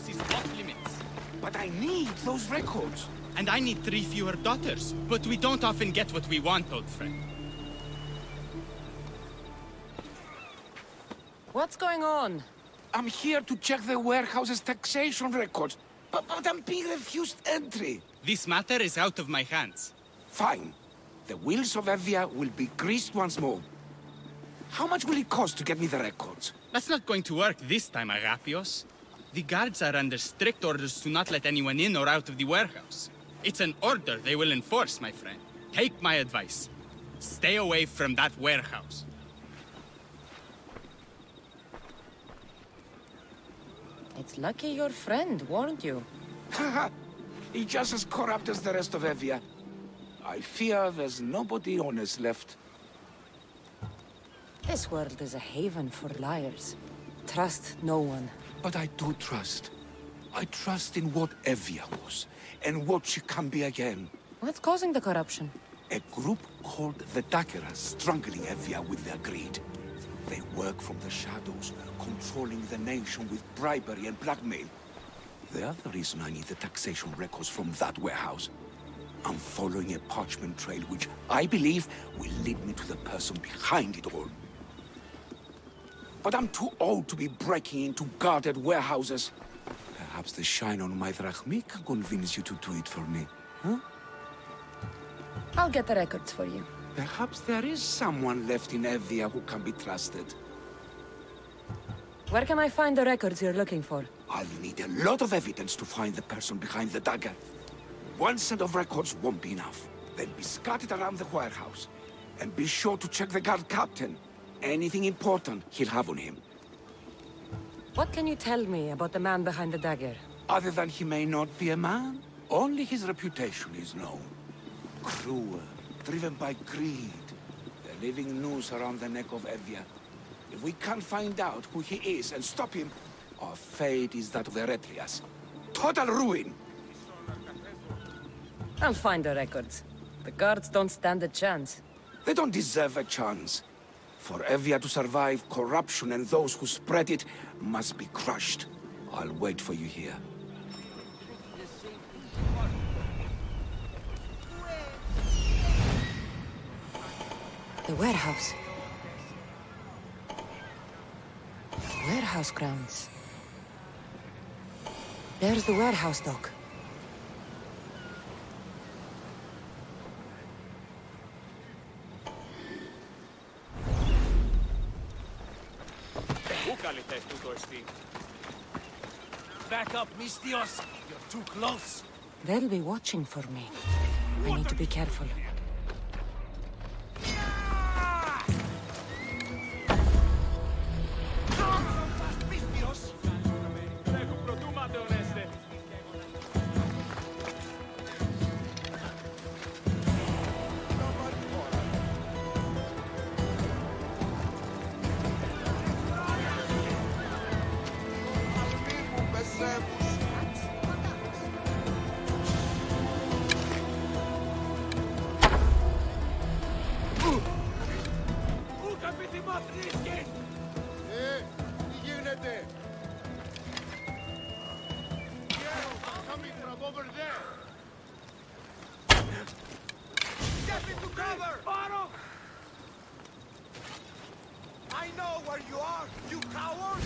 Is off limits. But I need those records. And I need 3 fewer daughters. But we don't often get what we want, old friend. What's going on? I'm here to check the warehouse's taxation records, but I'm being refused entry. This matter is out of my hands. Fine. The wheels of Evia will be greased once more. How much will it cost to get me the records? That's not going to work this time, Agapios. The guards are under strict orders to not let anyone in or out of the warehouse. It's an order they will enforce, my friend. Take my advice. Stay away from that warehouse. It's lucky your friend warned you. Haha! He's just as corrupt as the rest of Evia. I fear there's nobody honest left. This world is a haven for liars. Trust no one. But I do trust. I trust in what Evia was, and what she can be again. What's causing the corruption? A group called the Dakeras strangling Evia with their greed. They work from the shadows, controlling the nation with bribery and blackmail. The other reason I need the taxation records from that warehouse. I'm following a parchment trail which I believe will lead me to the person behind it all. But I'm too old to be breaking into guarded warehouses. Perhaps the shine on my drachmi can convince you to do it for me, huh? I'll get the records for you. Perhaps there is someone left in Evia who can be trusted. Where can I find the records you're looking for? I'll need a lot of evidence to find the person behind the dagger. One set of records won't be enough. They'll be scattered around the warehouse. And be sure to check the guard captain. Anything important he'll have on him. What can you tell me about the man behind the dagger? Other than he may not be a man, only his reputation is known. Cruel, driven by greed. The living noose around the neck of Evia. If we can't find out who he is and stop him, our fate is that of Eretrias. Total ruin! I'll find the records. The guards don't stand a chance. They don't deserve a chance. For Evia to survive, corruption and those who spread it must be crushed. I'll wait for you here. The warehouse. Warehouse grounds. There's the warehouse dock. Back up, Mistios! You're too close! They'll be watching for me. I need to be careful. Step into cover! Bottom! I know where you are, you coward!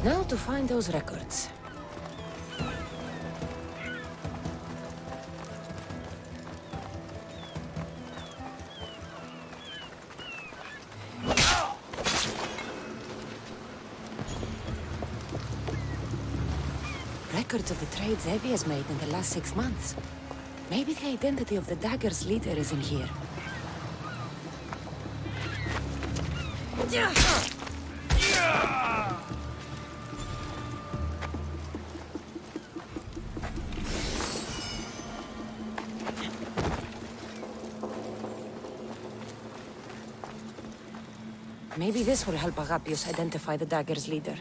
Now to find those records. Records of the trades Evie has made in the last 6 months. Maybe the identity of the dagger's leader is in here. Maybe this will help Agapios identify the dagger's leader.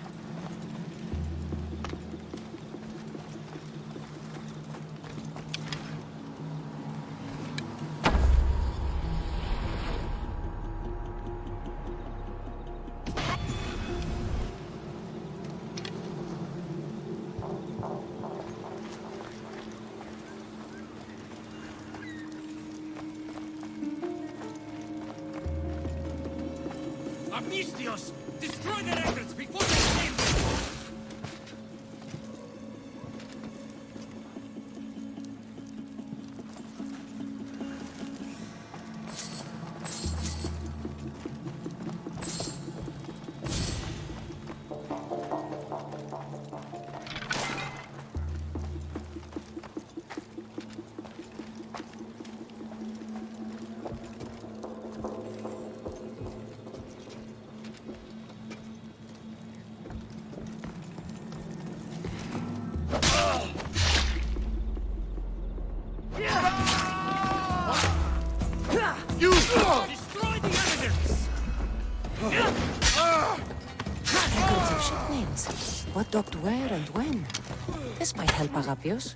Amnistios! Destroy the records before they came! You! Destroy the evidence! Records of ship names. What docked where and when. This might help Agapios.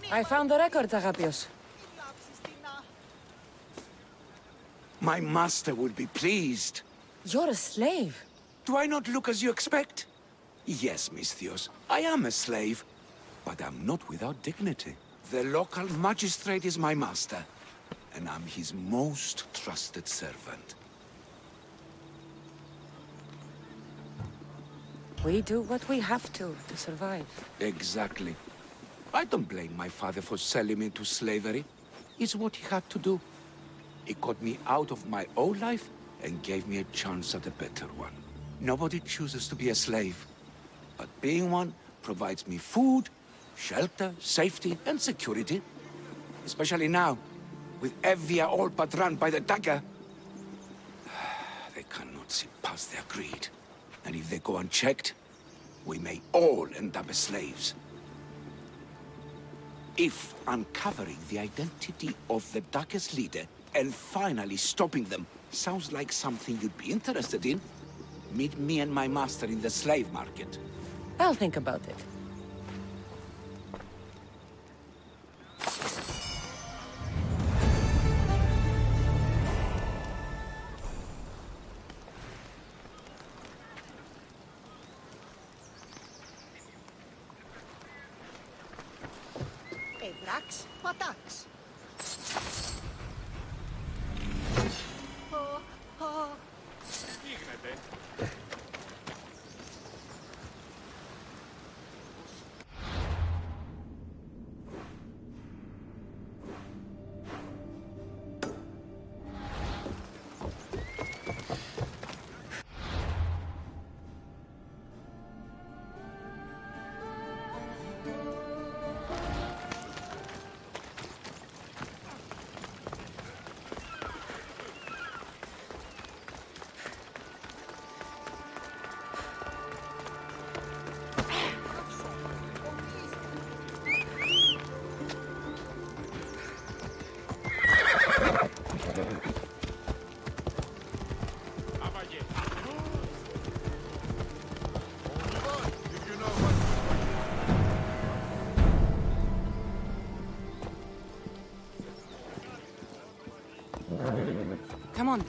I found the records, Agapios. My master will be pleased. You're a slave. Do I not look as you expect? Yes, Misthios, I am a slave, but I'm not without dignity. The local magistrate is my master, and I'm his most trusted servant. We do what we have to survive. Exactly. I don't blame my father for selling me into slavery. It's what he had to do. He got me out of my old life and gave me a chance at a better one. Nobody chooses to be a slave, but being one provides me food, shelter, safety, and security. Especially now, with Evia all but run by the dagger. They cannot see past their greed. And if they go unchecked, we may all end up as slaves. If uncovering the identity of the Dagger's leader and finally stopping them sounds like something you'd be interested in, meet me and my master in the slave market. I'll think about it. Edrax, patax. Come on.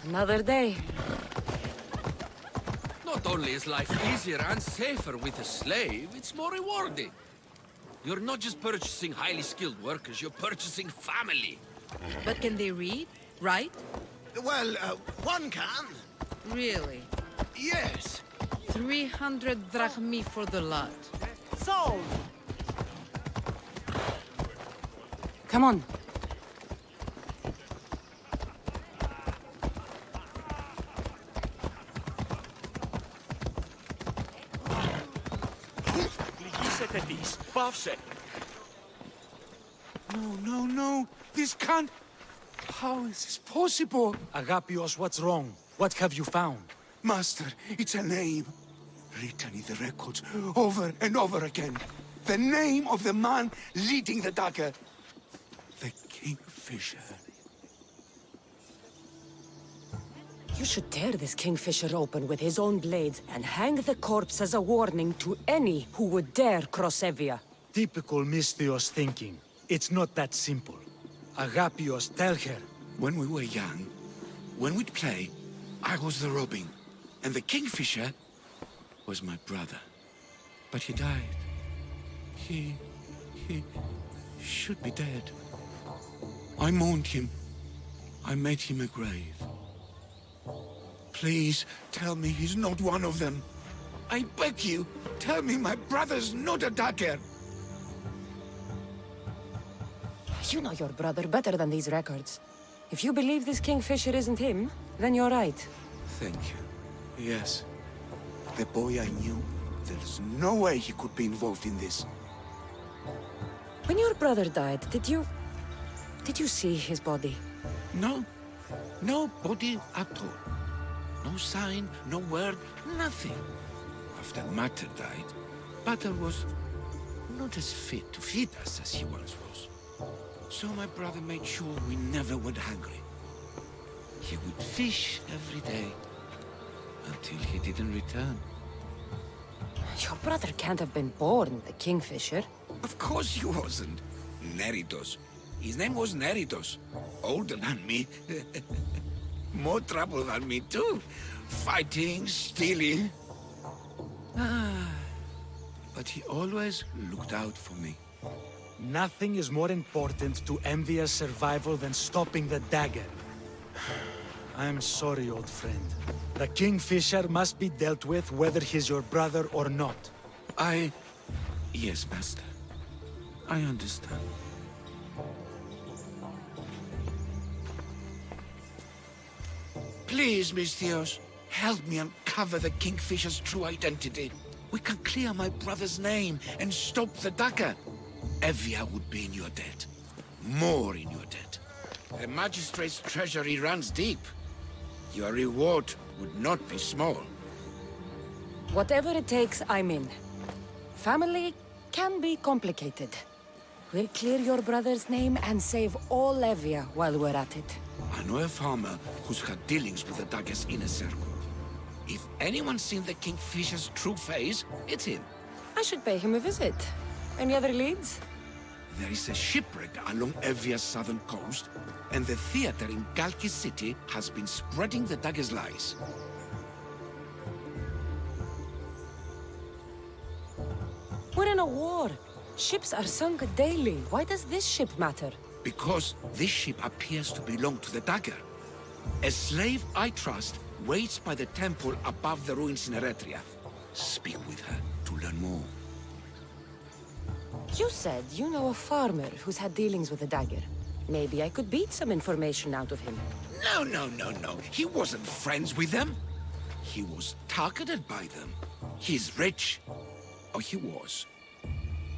Another day. Not only is life easier and safer with a slave, it's more rewarding. You're not just purchasing highly skilled workers, you're purchasing family. But can they read? Write? Well, one can. Really? Yes. 300 drachmi for the lot. Sold. Come on. Λυγίσετε τις. Πάυσε. No. This can't... How is this possible? Agapios, what's wrong? What have you found? Master, it's a name. Written in the records over and over again. The name of the man leading the dagger. The Kingfisher. You should tear this Kingfisher open with his own blades and hang the corpse as a warning to any who would dare cross Evia. Typical Misthios thinking. It's not that simple. Agapios, tell her. When we were young, when we'd play, I was the robin. And the Kingfisher was my brother. But he died. He should be dead. I mourned him. I made him a grave. Please, tell me he's not one of them. I beg you, tell me my brother's not a dagger. You know your brother better than these records. If you believe this Kingfisher isn't him, then you're right. Thank you. Yes. The boy I knew, there's no way he could be involved in this. When your brother died, did you see his body? No. No body at all. No sign, no word, nothing. After Mater died, Pater was not as fit to feed us as he once was. So my brother made sure we never went hungry. He would fish every day until he didn't return. Your brother can't have been born the Kingfisher. Of course he wasn't. Neritos. His name was Neritos. Older than me. More trouble than me too. Fighting, stealing. But he always looked out for me. Nothing is more important to Envia's survival than stopping the dagger. I'm sorry, old friend. The Kingfisher must be dealt with whether he's your brother or not. Yes, Master. I understand. Please, Misthios, help me uncover the Kingfisher's true identity. We can clear my brother's name and stop the dagger. Evia would be in your debt. More in your debt. The magistrate's treasury runs deep. Your reward would not be small. Whatever it takes, I'm in. Family can be complicated. We'll clear your brother's name and save all Evia while we're at it. I know a farmer who's had dealings with the dagger's inner circle. If anyone's seen the Kingfisher's true face, it's him. I should pay him a visit. Any other leads? There is a shipwreck along Evia's southern coast, and the theater in Galkis City has been spreading the dagger's lies. We're in a war. Ships are sunk daily. Why does this ship matter? Because this ship appears to belong to the dagger. A slave I trust waits by the temple above the ruins in Eretria. Speak with her to learn more. You said you know a farmer who's had dealings with the dagger. Maybe I could beat some information out of him. No. He wasn't friends with them. He was targeted by them. He's rich. Or he was.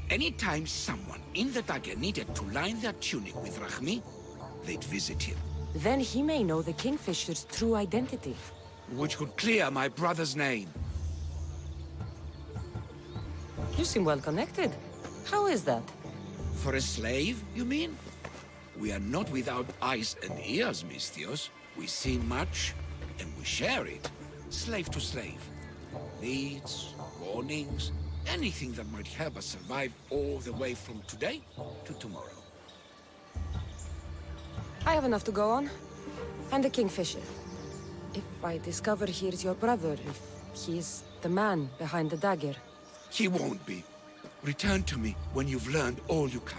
Anytime someone in the dagger needed to line their tunic with Rahmi, they'd visit him. Then he may know the Kingfisher's true identity. Which could clear my brother's name. You seem well connected. How is that? For a slave, you mean? We are not without eyes and ears, Misthios. We see much, and we share it. Slave to slave. Needs, warnings, anything that might help us survive all the way from today to tomorrow. I have enough to go on. And the Kingfisher. If I discover he's your brother, if he's the man behind the dagger. He won't be. Return to me when you've learned all you can.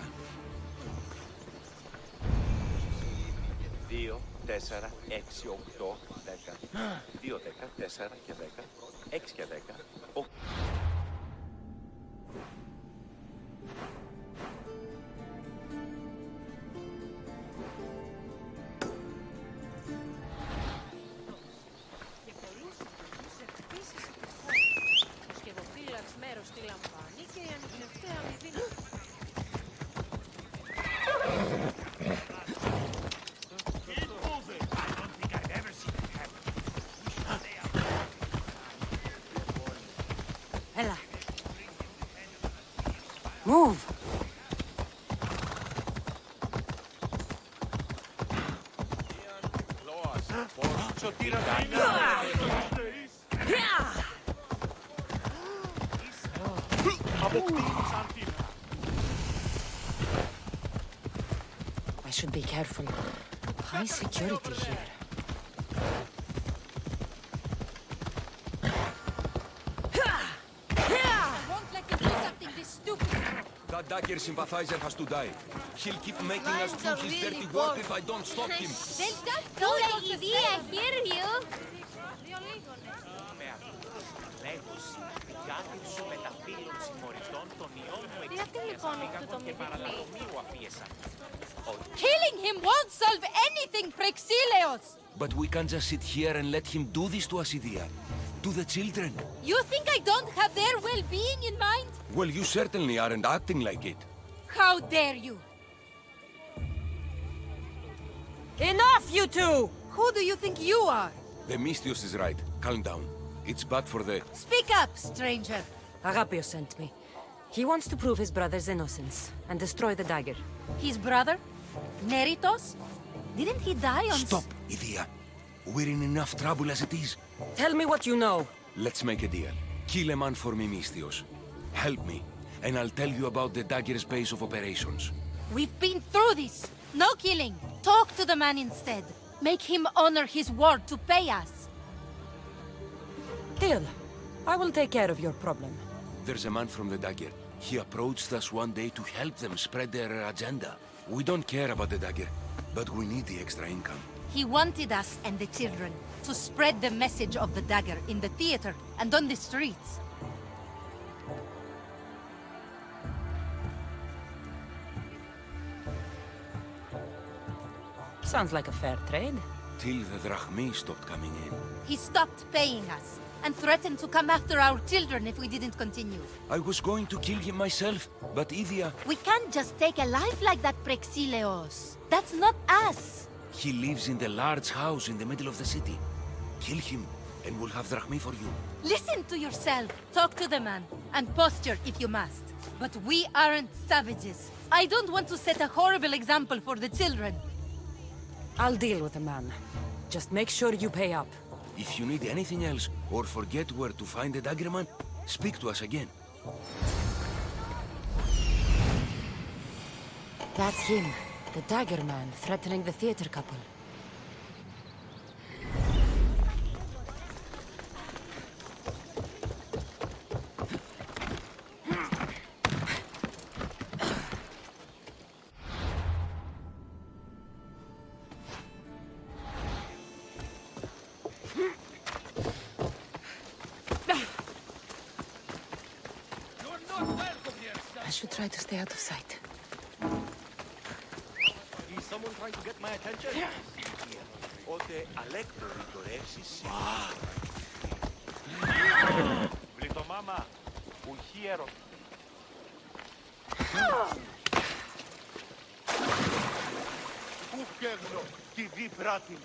2, 4, 6, 8, 10. 2, 10, 4 και 10. 6 και 10. 8. Ella. Move! I should be careful. High security here. That dagger sympathizer has to die. He'll keep making us do his dirty work if I don't stop him. Then just do it, Idea, I hear you. Killing him won't solve anything, Praxilios! But we can't just sit here and let him do this to us, Idia. To the children. You think I don't have their well-being in mind? Well, you certainly aren't acting like it. How dare you? Enough, you two! Who do you think you are? The Misthios is right. Calm down. It's bad for the... Speak up, stranger. Agapios sent me. He wants to prove his brother's innocence and destroy the dagger. His brother? Neritos? Didn't he die on... Stop, Idia. We're in enough trouble as it is. Tell me what you know. Let's make a deal. Kill a man for me, Misthios. Help me, and I'll tell you about the dagger's base of operations. We've been through this. No killing. Talk to the man instead. Make him honor his word to pay us. Deal. I will take care of your problem. There's a man from the dagger. He approached us one day to help them spread their agenda. We don't care about the dagger, but we need the extra income. He wanted us and the children to spread the message of the dagger in the theater and on the streets. Sounds like a fair trade. Till the drachmi stopped coming in. He stopped paying us and threatened to come after our children if we didn't continue. I was going to kill him myself, but Idia... We can't just take a life like that, Prexileos. That's not us. He lives in the large house in the middle of the city. Kill him, and we'll have drachmi for you. Listen to yourself. Talk to the man, and posture if you must. But we aren't savages. I don't want to set a horrible example for the children. I'll deal with the man. Just make sure you pay up. If you need anything else, or forget where to find the daggerman, speak to us again. That's him, the dagger man threatening the theater couple. I should try to stay out of sight. Is someone trying to get my attention? Ότι αλέκτο ρητορεύσεις. Βλητομάμα, ουχίερο. Πού καίγνω, τη δι πράτη.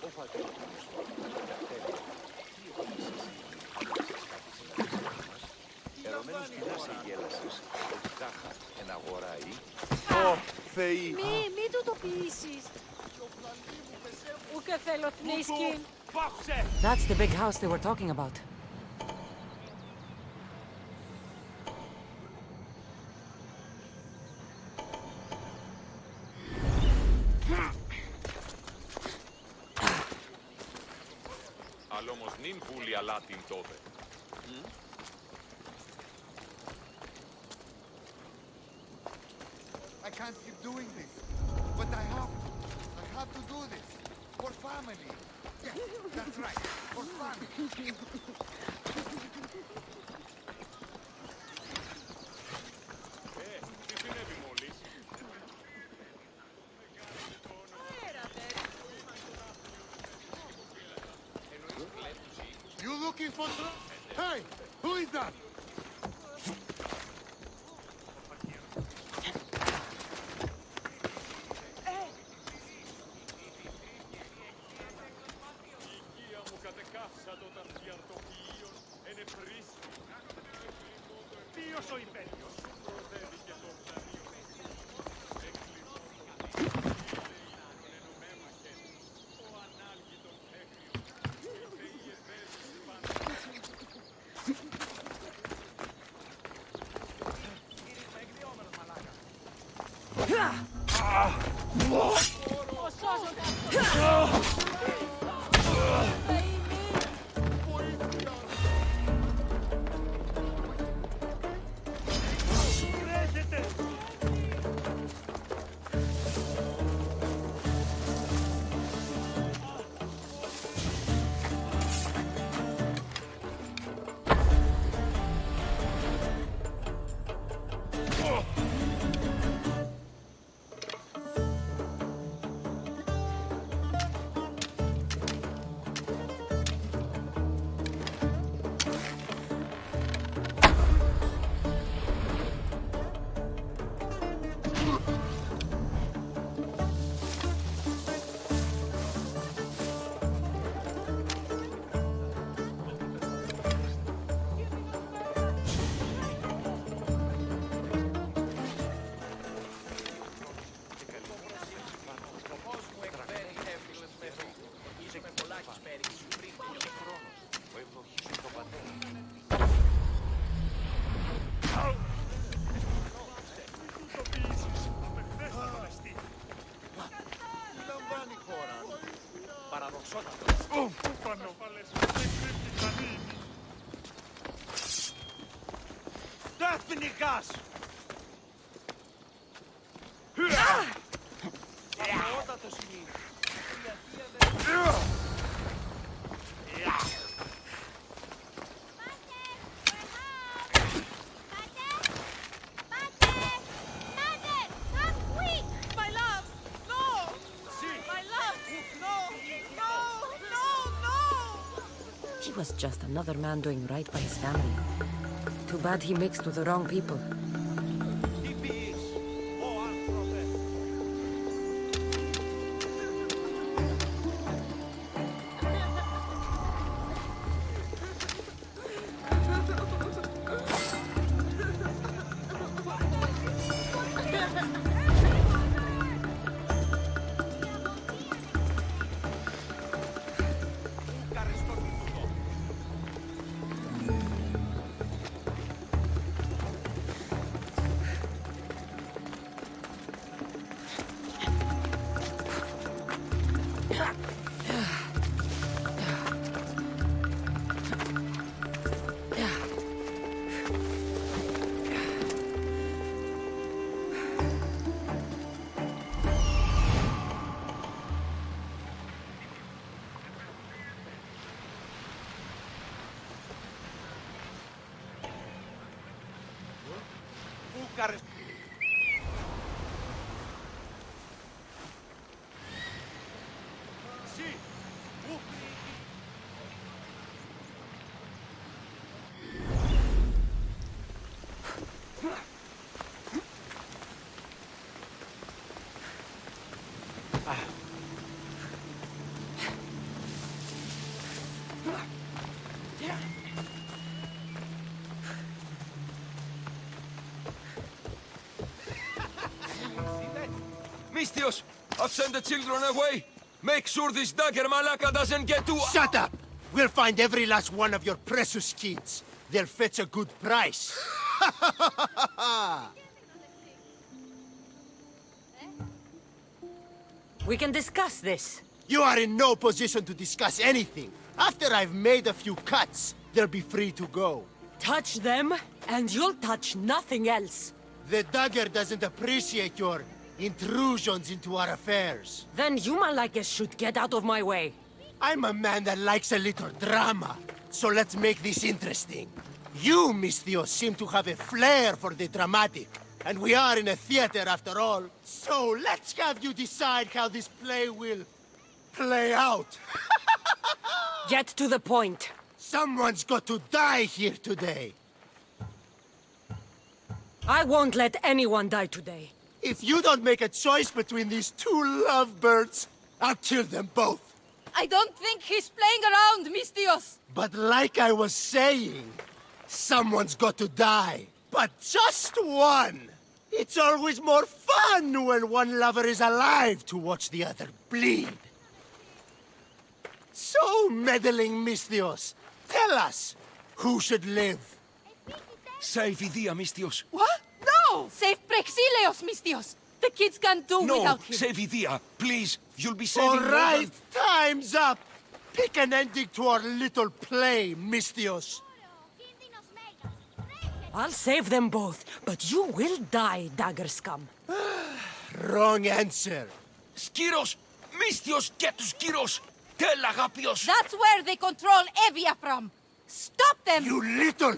Ο φατέλος. Ερωμένος κοινάς εγέλασες, ότι τάχα εν αγοράει. Ω, Θεοί! Μη του το ποιήσεις. Ούκε θέλω θνίσκιν. Πάψε! That's the big house they were talking about. Αλλά όμως νυν βούλη αλάτιν τότε. I can't keep doing this, but I have to. I have to do this for family. Yeah, that's right, for family. Τι συνέβη μόλις? You looking for... Hey, who is that? Ποιος ο υπέτειος? Δεύθυνικας! My love! No! My love! No! No! No! No! He was just another man doing right by his family. Too bad he mixed with the wrong people. Mistios, I've sent the children away. Make sure this dagger Malaka doesn't get to... Shut up! We'll find every last one of your precious kids. They'll fetch a good price. We can discuss this. You are in no position to discuss anything. After I've made a few cuts, they'll be free to go. Touch them, and you'll touch nothing else. The dagger doesn't appreciate your intrusions into our affairs. Then you Malakas should get out of my way. I'm a man that likes a little drama, so let's make this interesting. You, Mistios, seem to have a flair for the dramatic, and we are in a theater after all. So let's have you decide how this play will play out. Get to the point. Someone's got to die here today. I won't let anyone die today. If you don't make a choice between these two lovebirds, I'll kill them both. I don't think he's playing around, Mistios. But like I was saying, someone's got to die. But just one. It's always more fun when one lover is alive to watch the other bleed. So, meddling Mistios, tell us, who should live? Save Idia, Mistios. What? No! Save Prexileos, Mistios. The kids can't do No, without him. save Idia. Please, you'll be saving... All right, time's up. Pick an ending to our little play, Mistios. I'll save them both, but you will die, dagger scum. Wrong answer. Skiros! Mistios, get to Skiros! Tell Agapios! That's where they control Evia from. Stop them! You little...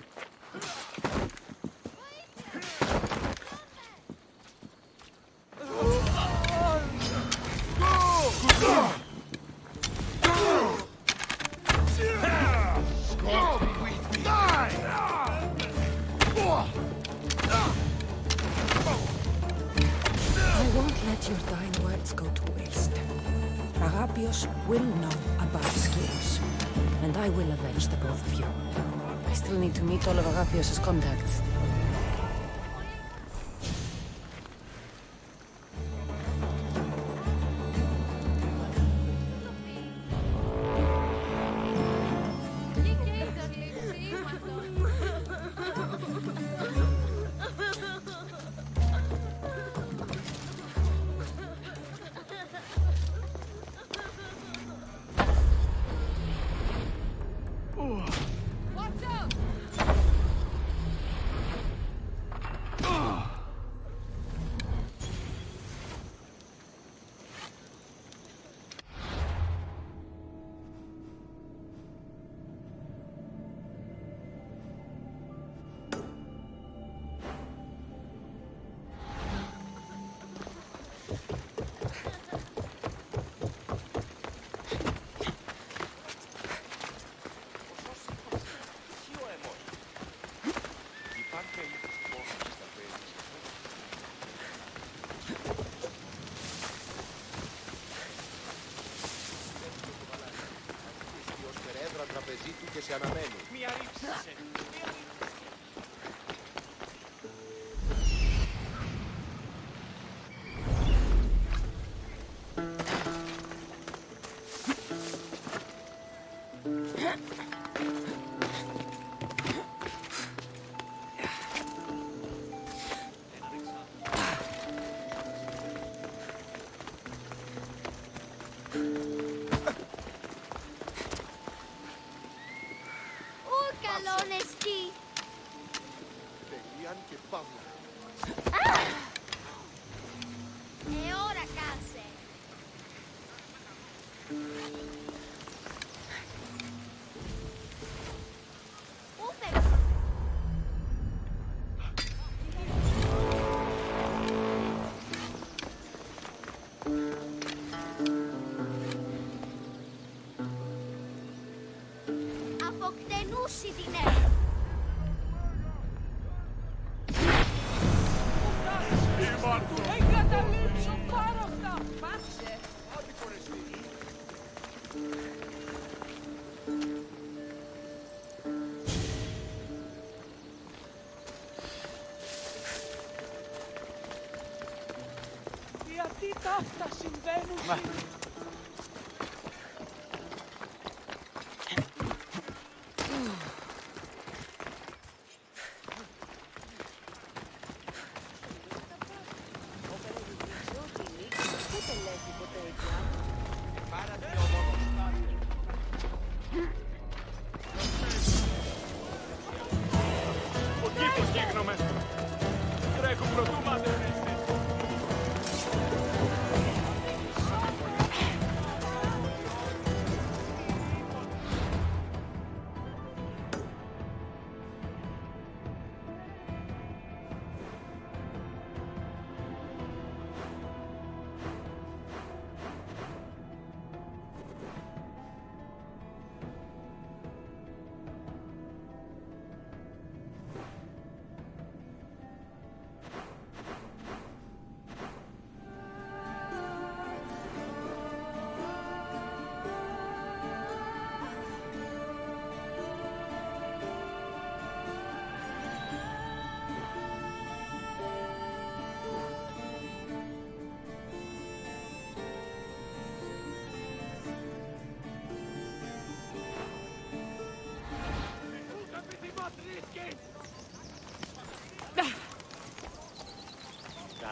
I won't let your dying words go to waste. Agapios will know about Skiros, and I will avenge the both of you. I still need to meet all of Agapios' contacts. τραπέζι του και σε αναμένει. Μία ρίψησε. Τελείαν και παύλα. Ώρα κάσε. Πού φεύγεις? Αποκτενούσι την έρευνα. Εγκαταλείψω πάρα αυτά. Πάψε. Άντε κορεστή. Γιατί τα αυτά συμβαίνουν? Ο κήπος γίγνομαι. Τρέχουν προτού μάτερνες.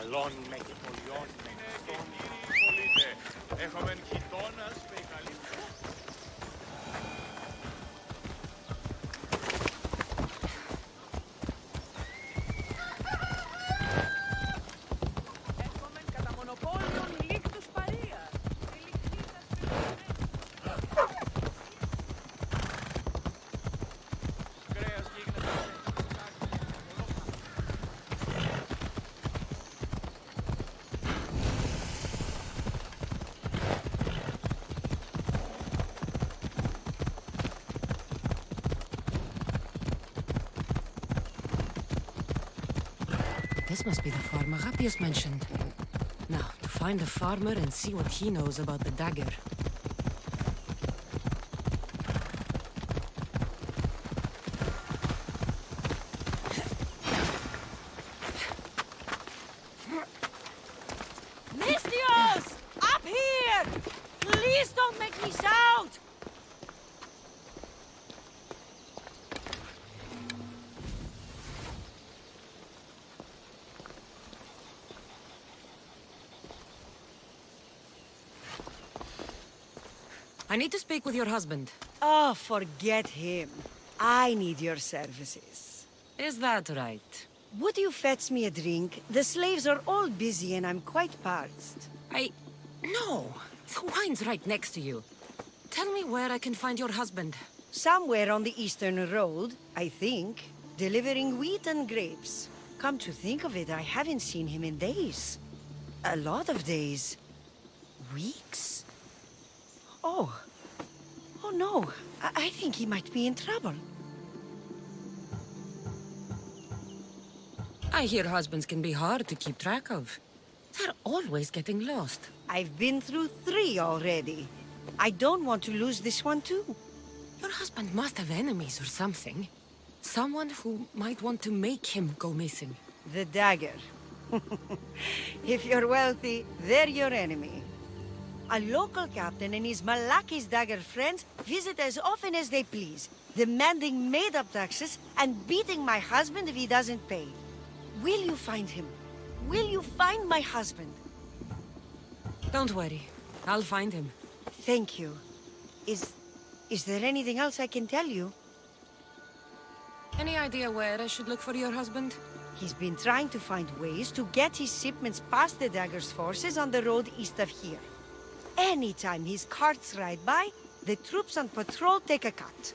Καλώνει με και πολιώνει με. Και κύριοι πολίτε, έχουμε χιτώνας με καλύτερο. Έχουμε κατά μονοπόλιον λίκτους παρία. Κρέας γίγνεται. This must be the farm Agapios mentioned. Now, to find the farmer and see what he knows about the dagger. Misthios! Up here! Please don't make me shout! I need to speak with your husband. Oh, forget him. I need your services. Is that right? Would you fetch me a drink? The slaves are all busy and I'm quite parched. No. The wine's right next to you. Tell me where I can find your husband. Somewhere on the Eastern Road, I think. Delivering wheat and grapes. Come to think of it, I haven't seen him in days. A lot of days. Weeks? Oh. Oh no. I think he might be in trouble. I hear husbands can be hard to keep track of. They're always getting lost. I've been through 3 already. I don't want to lose this one too. Your husband must have enemies or something. Someone who might want to make him go missing. The dagger. If you're wealthy, they're your enemy. A local captain and his Malaki's dagger friends visit as often as they please, demanding made-up taxes and beating my husband if he doesn't pay. Will you find him? Will you find my husband? Don't worry. I'll find him. Thank you. Is there anything else I can tell you? Any idea where I should look for your husband? He's been trying to find ways to get his shipments past the dagger's forces on the road east of here. Anytime his carts ride by, the troops on patrol take a cut.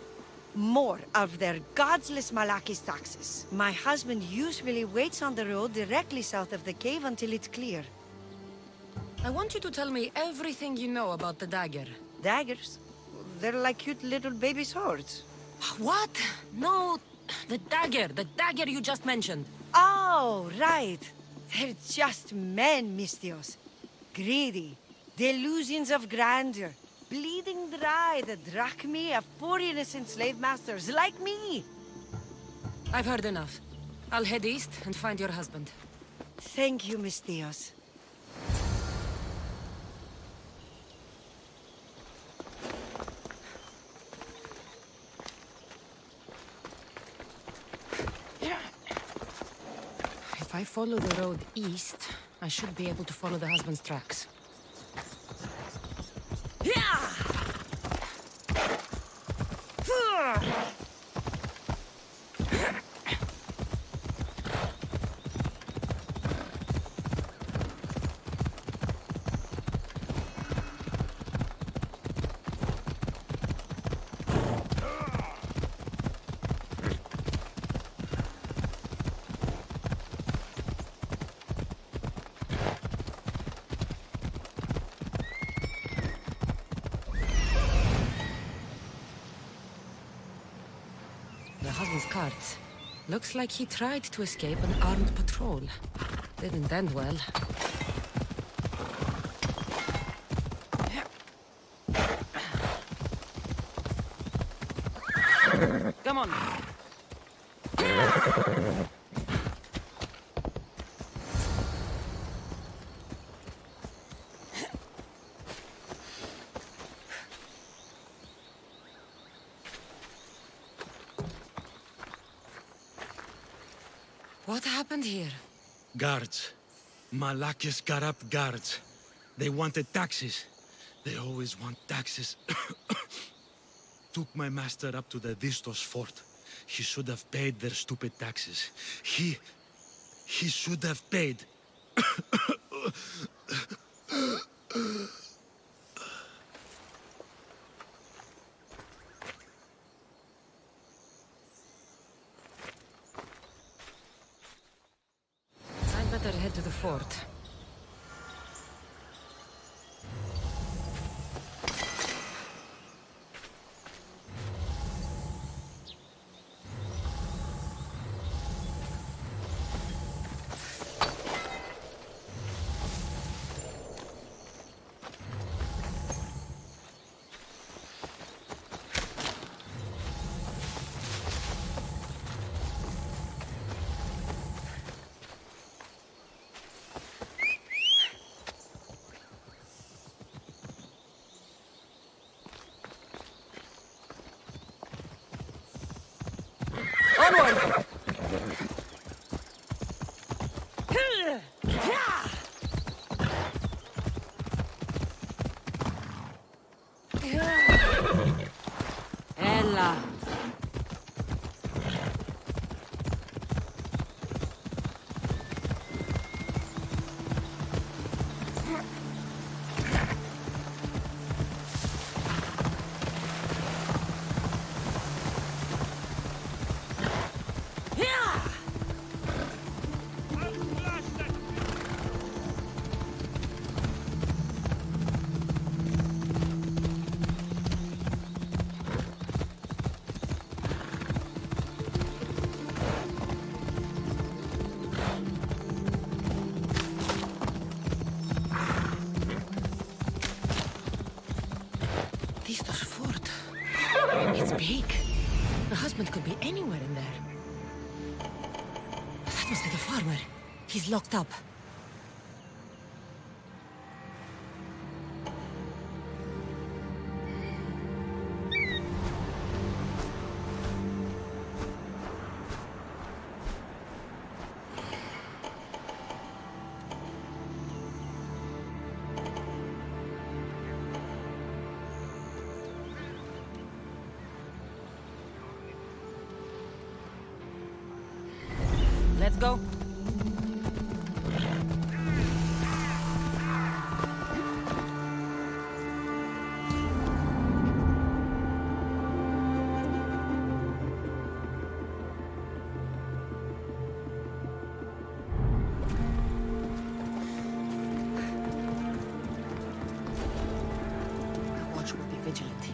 More of their godless Malaki's taxes. My husband usually waits on the road directly south of the cave until it's clear. I want you to tell me everything you know about the dagger. Daggers? They're like cute little baby swords. What? No, the dagger you just mentioned. Oh, right. They're just men, Mistios. Greedy, delusions of grandeur, bleeding dry the drachmae of poor innocent slave masters like me. I've heard enough. I'll head east and find your husband. Thank you, Mistios. If I follow the road east, I should be able to follow the husband's tracks. The husband's carts. Looks like he tried to escape an armed patrol. Didn't end well. Come on. What happened here? Guards. Malaki's corrupt guards. They wanted taxes. They always want taxes. Took my master up to the Distos fort. He should have paid their stupid taxes. He should have paid. I'd better head to the fort. It's big. The husband could be anywhere in there. That must be the farmer. He's locked up. Let's go. The watch will be vigilant here.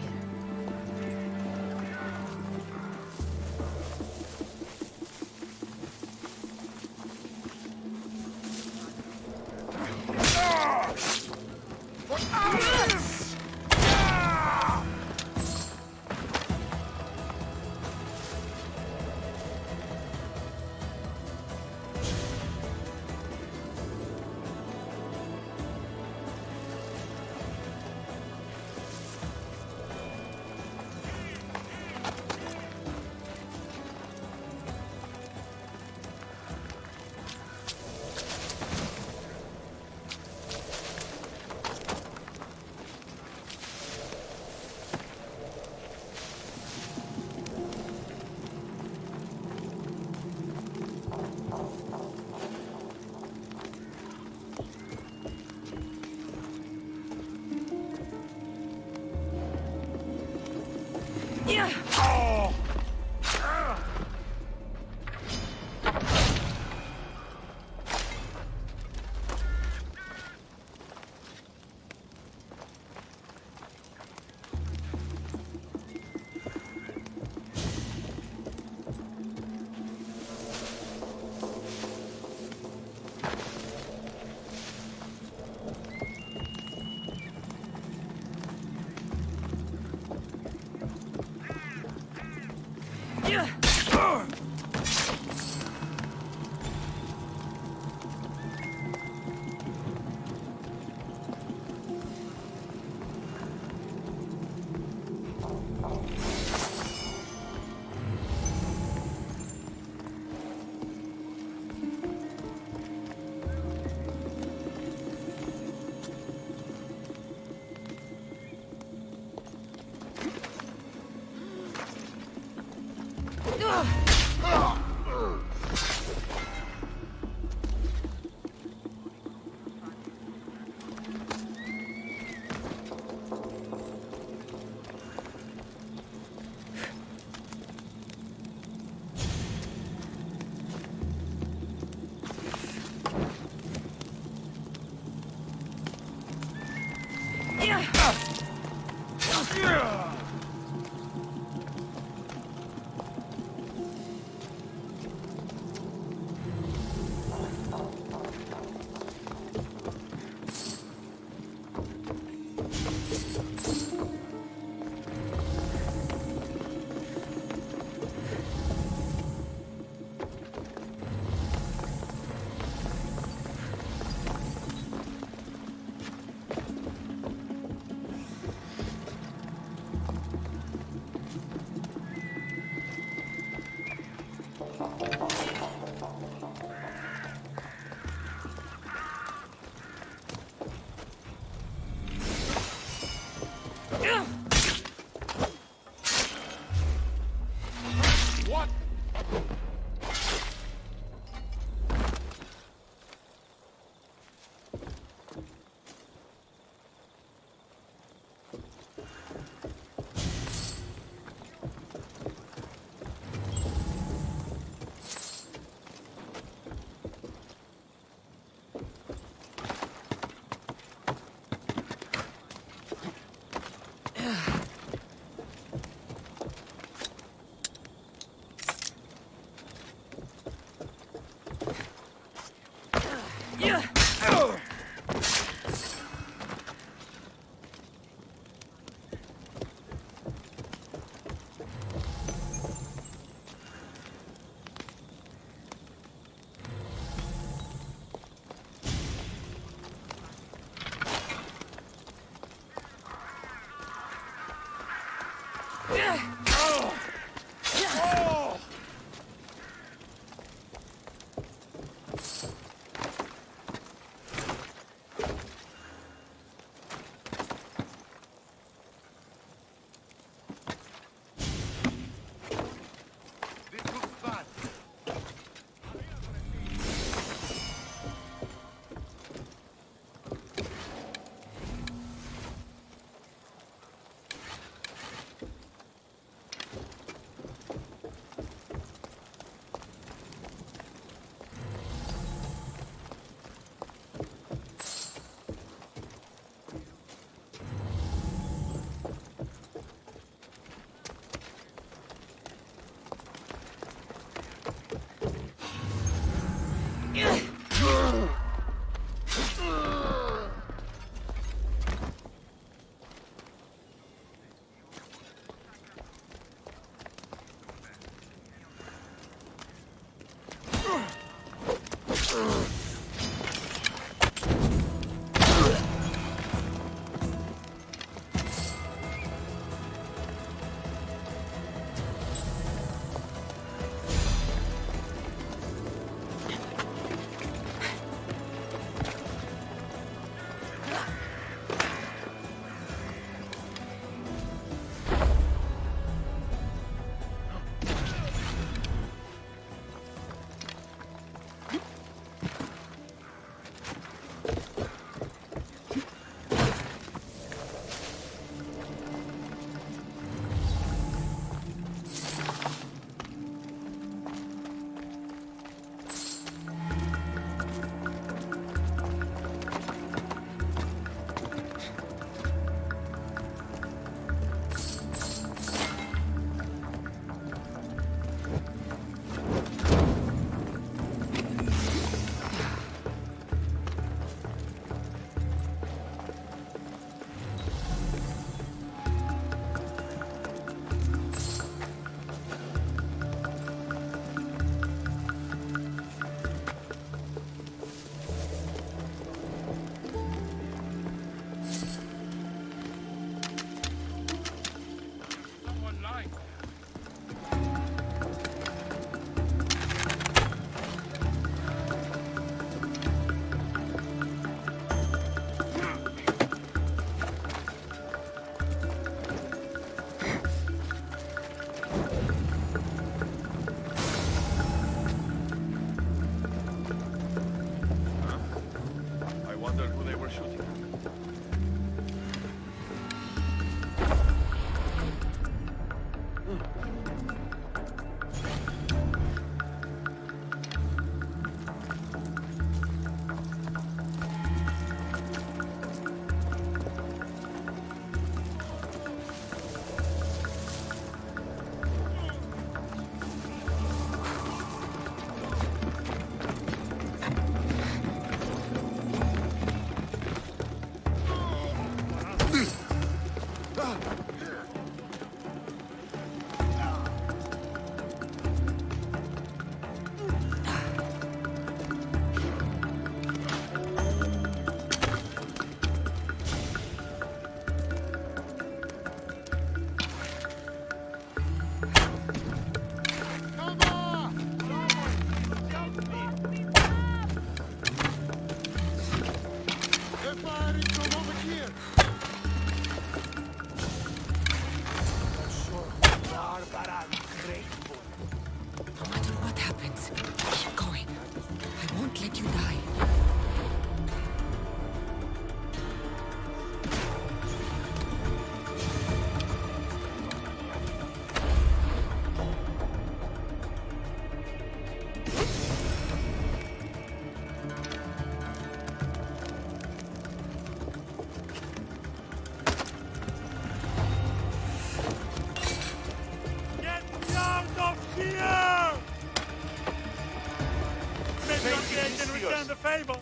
the favor.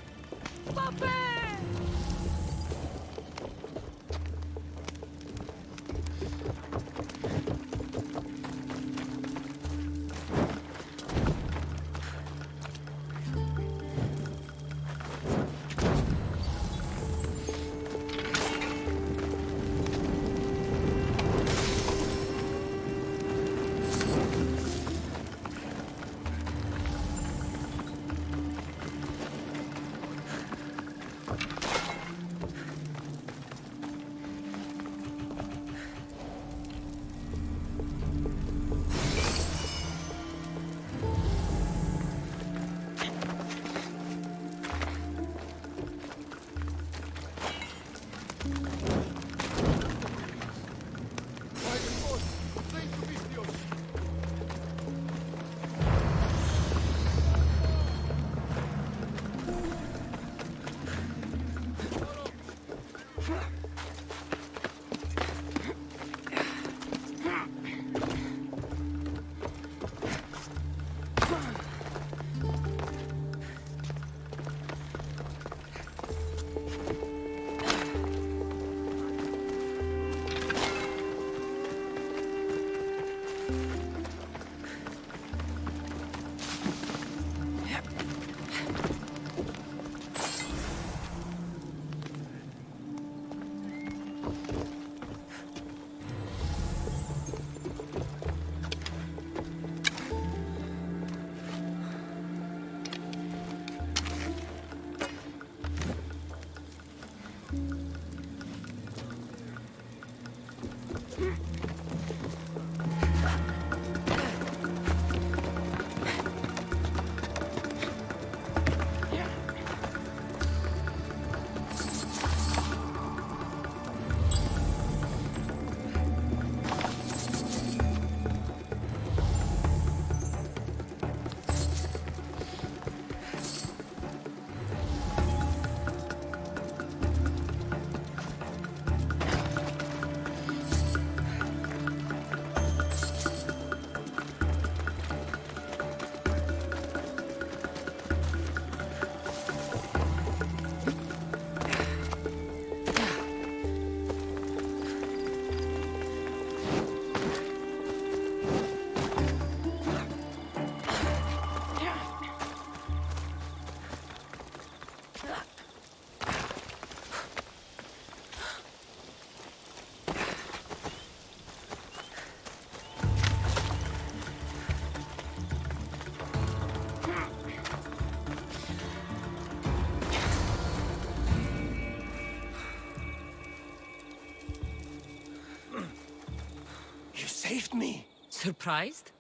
saved me. Surprised?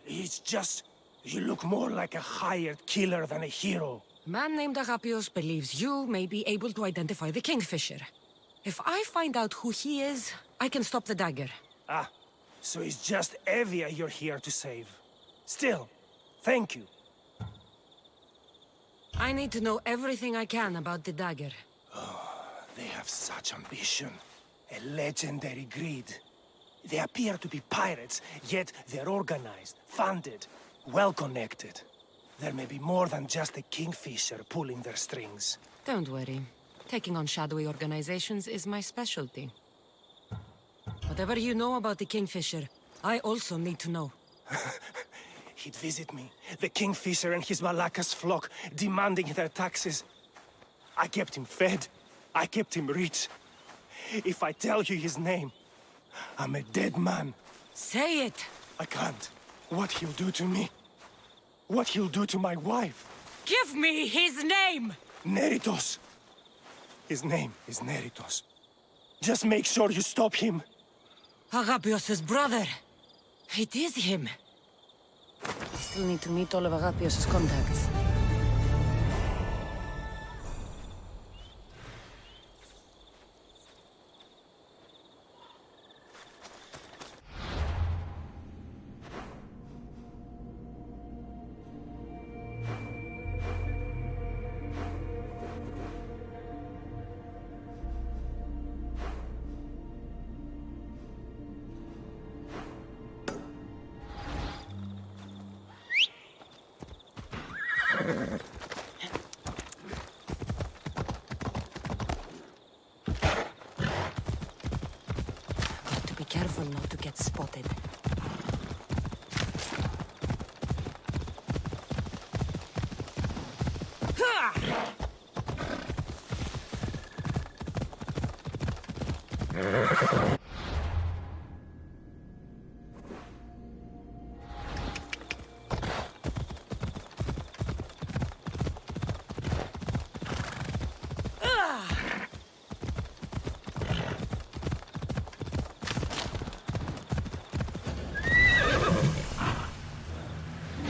It's just... you look more like a hired killer than a hero. A man named Agapios believes you may be able to identify the Kingfisher. If I find out who he is, I can stop the dagger. Ah, so it's just Evia you're here to save. Still, thank you. I need to know everything I can about the dagger. They have such ambition. A legendary greed. They appear to be pirates, yet they're organized, funded, well-connected. There may be more than just a Kingfisher pulling their strings. Don't worry. Taking on shadowy organizations is my specialty. Whatever you know about the Kingfisher, I also need to know. He'd visit me, the Kingfisher and his Malakas flock, demanding their taxes. I kept him fed. I kept him rich. If I tell you his name, I'm a dead man. Say it! I can't. What he'll do to me. What he'll do to my wife. Give me his name! Neritos. His name is Neritos. Just make sure you stop him. Agapios' brother. It is him. I still need to meet all of Agapios' contacts. Got to be careful not to get spotted.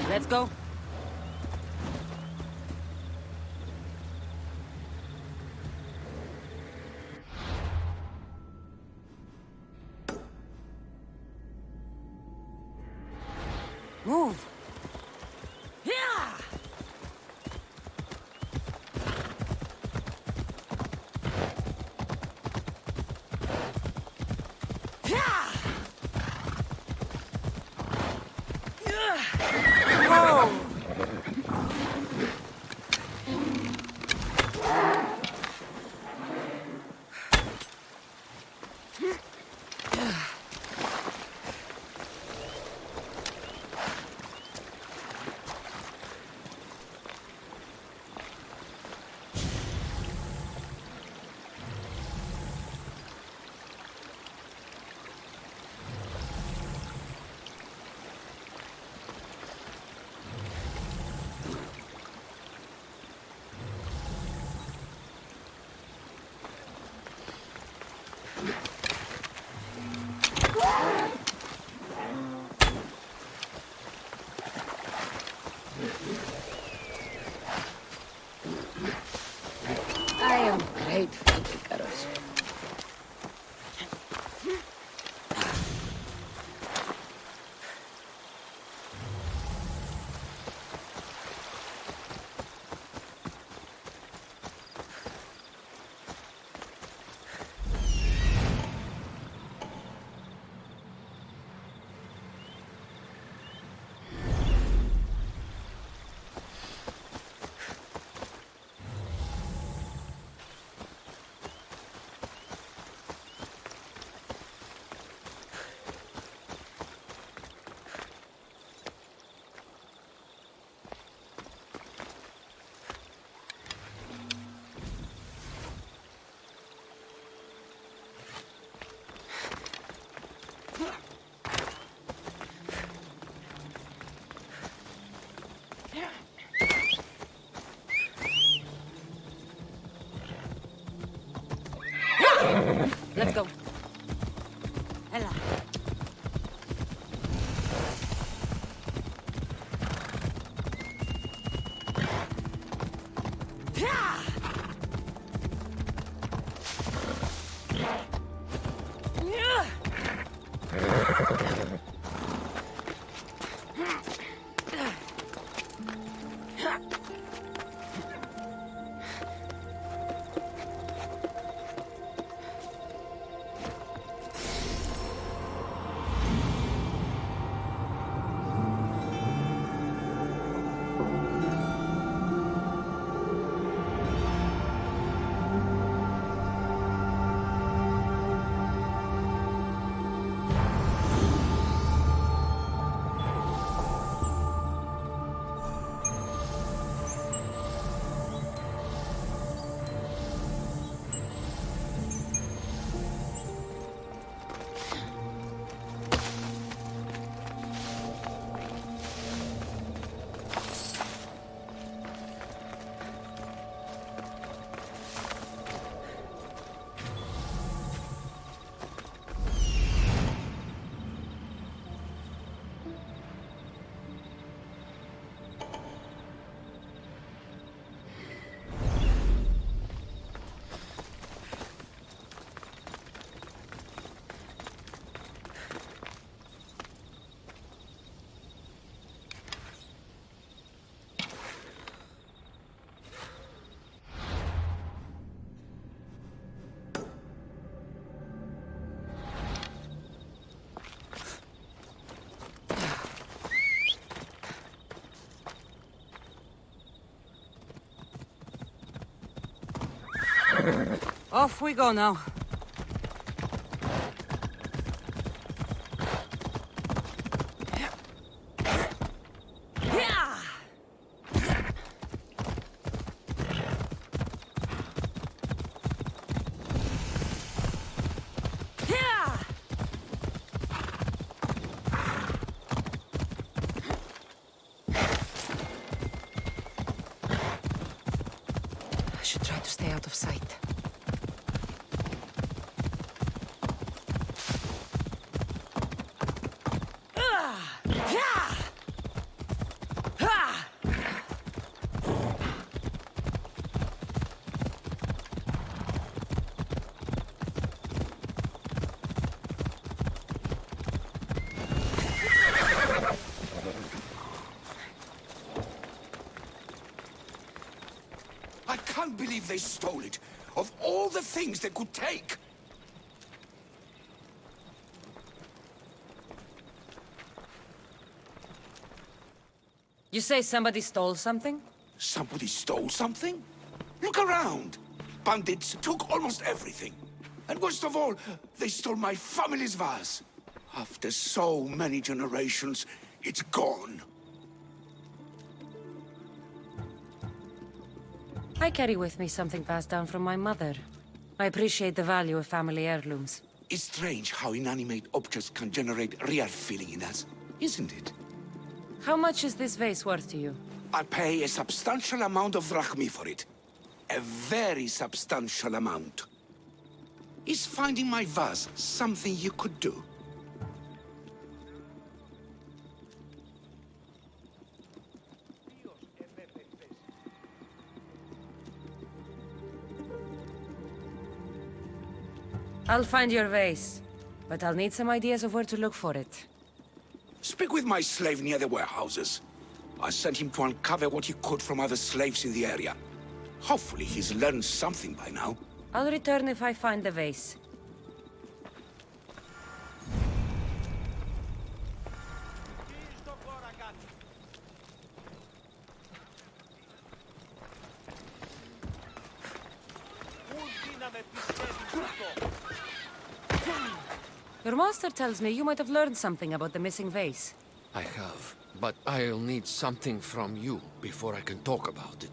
Let's go. Move. Yeah! Off we go now. I should try to stay out of sight. I can't believe they stole it. Of all the things they could take. You say somebody stole something? Somebody stole something? Look around. Bandits took almost everything. And worst of all, they stole my family's vase. After so many generations, it's gone. I carry with me something passed down from my mother. I appreciate the value of family heirlooms. It's strange how inanimate objects can generate real feeling in us, isn't it? How much is this vase worth to you? I pay a substantial amount of drachmi for it. A very substantial amount. Is finding my vase something you could do? I'll find your vase, but I'll need some ideas of where to look for it. Speak with my slave near the warehouses. I sent him to uncover what he could from other slaves in the area. Hopefully he's learned something by now. I'll return if I find the vase. Your master tells me you might have learned something about the missing vase. I have, but I'll need something from you before I can talk about it.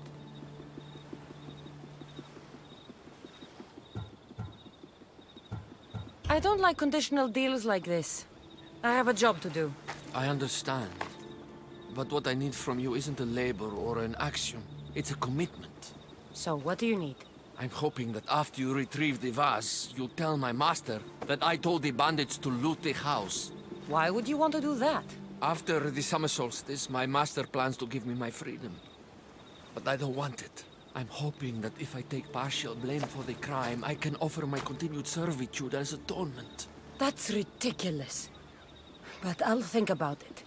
I don't like conditional deals like this. I have a job to do. I understand. But what I need from you isn't a labor or an axiom. It's a commitment. So, what do you need? I'm hoping that after you retrieve the vase, you'll tell my master that I told the bandits to loot the house. Why would you want to do that? After the summer solstice, my master plans to give me my freedom. But I don't want it. I'm hoping that if I take partial blame for the crime, I can offer my continued servitude as atonement. That's ridiculous. But I'll think about it.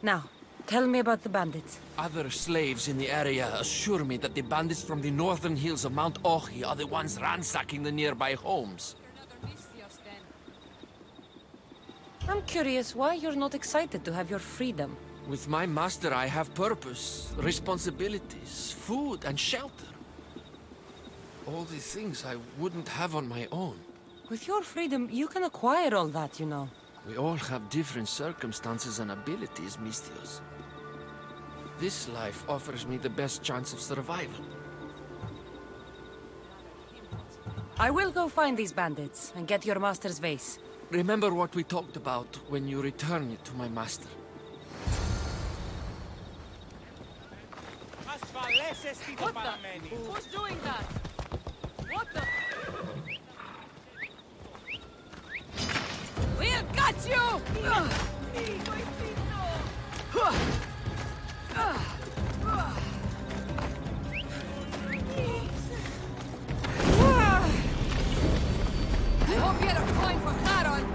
Now, tell me about the bandits. Other slaves in the area assure me that the bandits from the northern hills of Mount Ohi are the ones ransacking the nearby homes. I'm curious why you're not excited to have your freedom. With my master, I have purpose, responsibilities, food, and shelter. All the things I wouldn't have on my own. With your freedom, you can acquire all that, you know. We all have different circumstances and abilities, Mistios. This life offers me the best chance of survival. I will go find these bandits and get your master's vase. Remember what we talked about when you return it to my master. What the? Who's doing that? What the? We'll got you! I hope you had a coin for Charon.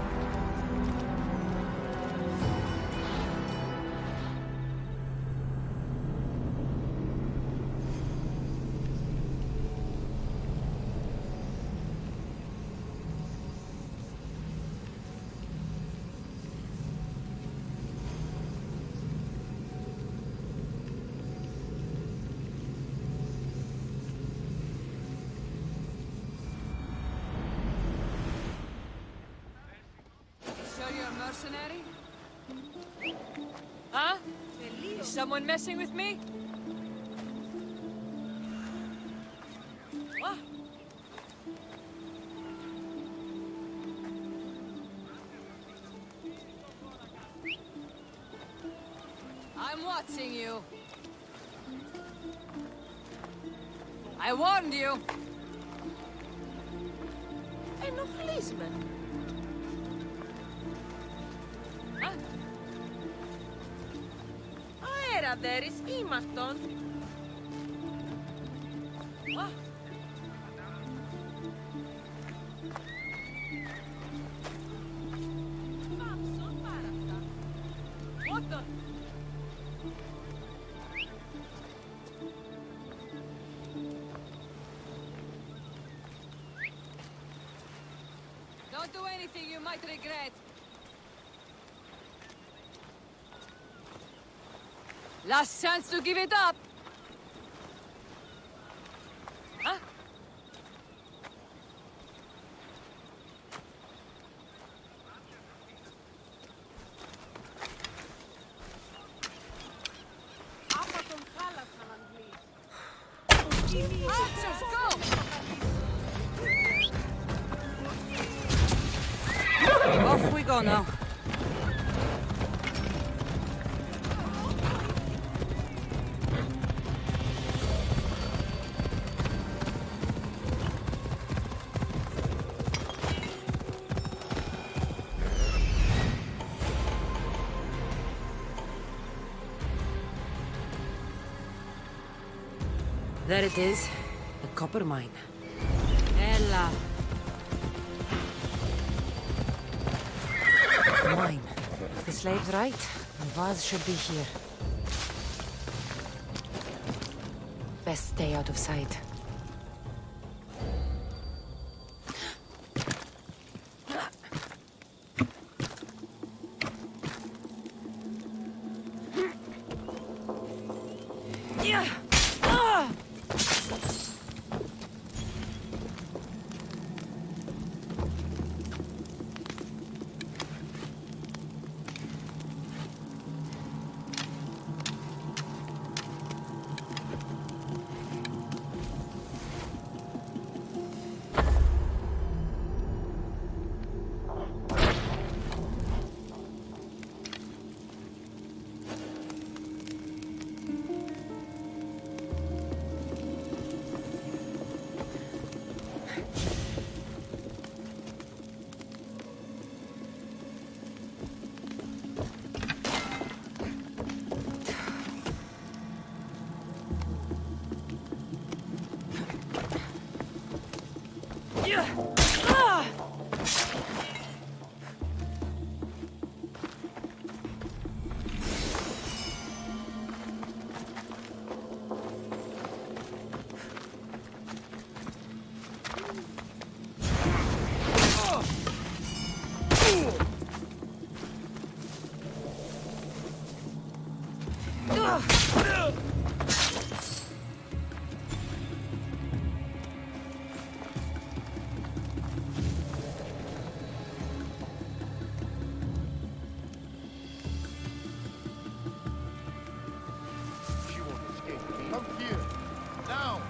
mercenary? Huh? Is someone messing with me? What? I'm watching you. I warned you. Ενοχλείς με. Αέρα δέρεις ήμαρτον. What the? Don't do anything you might regret. Last chance to give it up. Huh? Archers, go! Off we go now. There it is. A copper mine. Ella. Mine. If the slave's right, the vase should be here. Best stay out of sight. Come here. Now.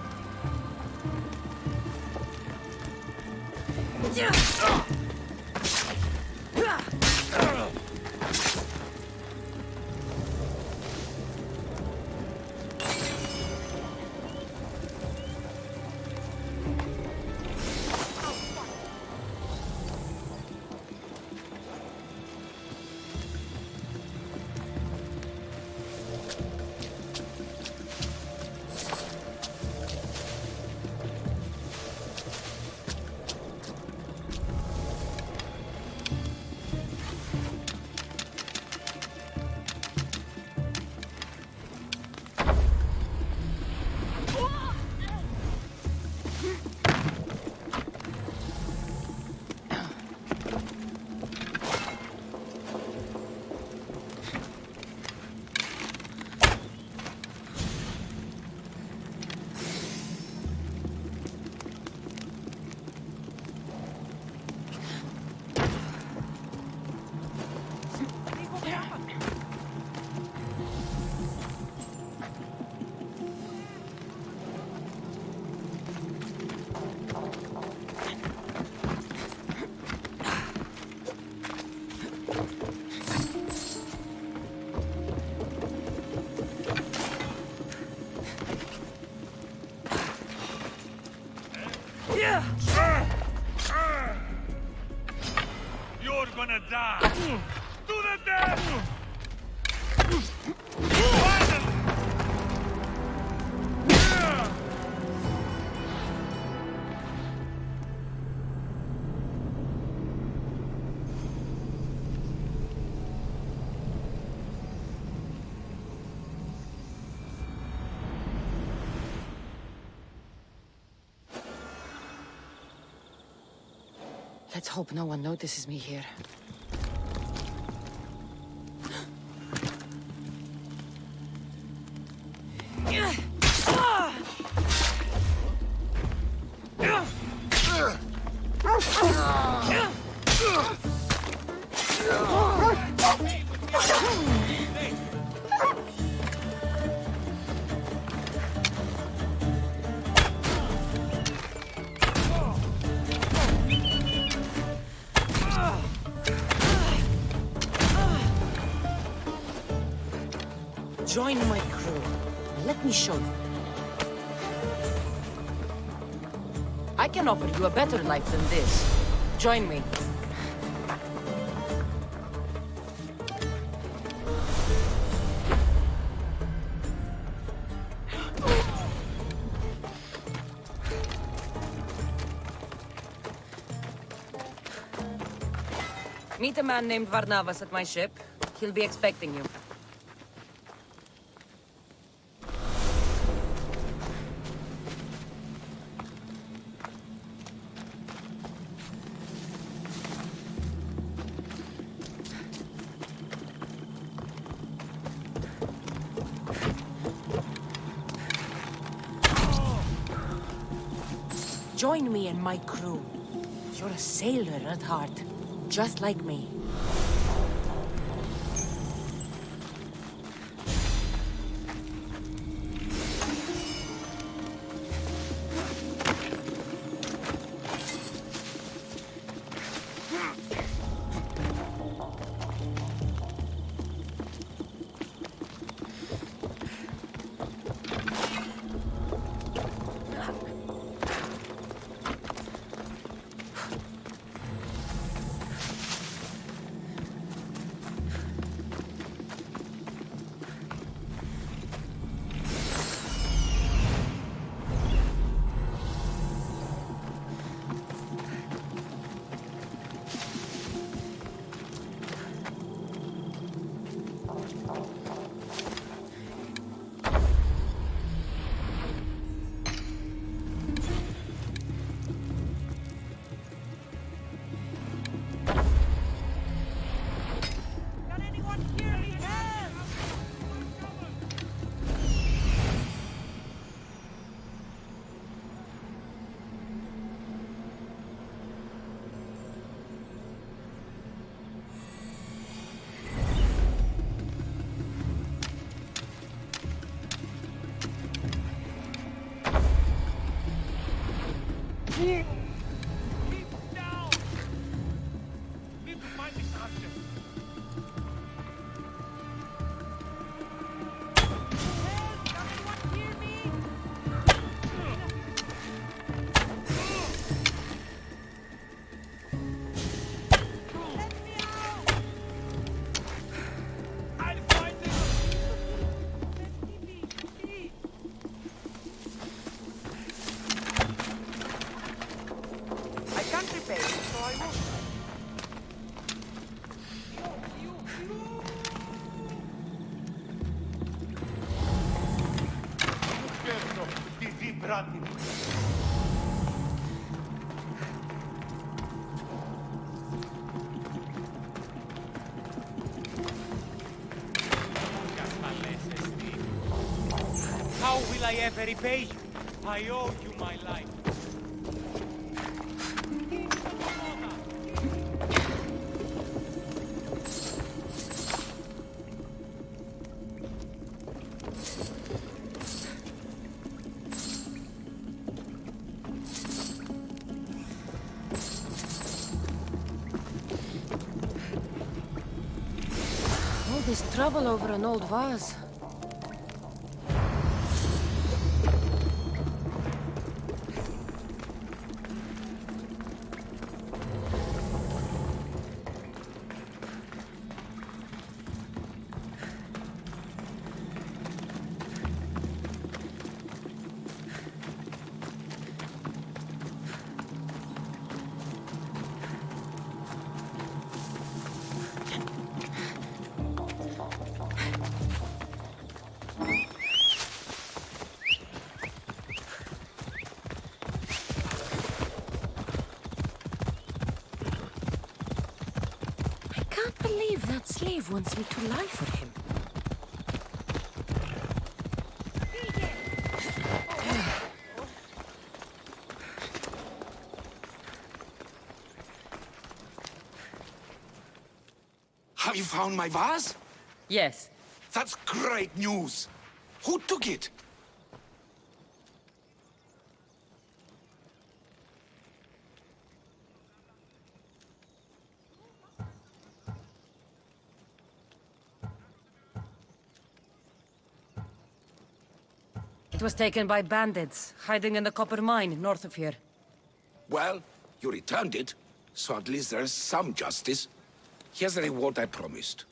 Let's hope no one notices me here. Join my crew. Let me show you. I can offer you a better life than this. Join me. Meet a man named Varnavas at my ship. He'll be expecting you. Join me and my crew. You're a sailor at heart, just like me. How will I ever repay you? I owe you my life. All this trouble over an old vase. slave wants me to lie for him. Have you found my vase? Yes. That's great news. Who took it? It was taken by bandits, hiding in the copper mine north of here. Well, you returned it, so at least there's some justice. Here's the reward I promised.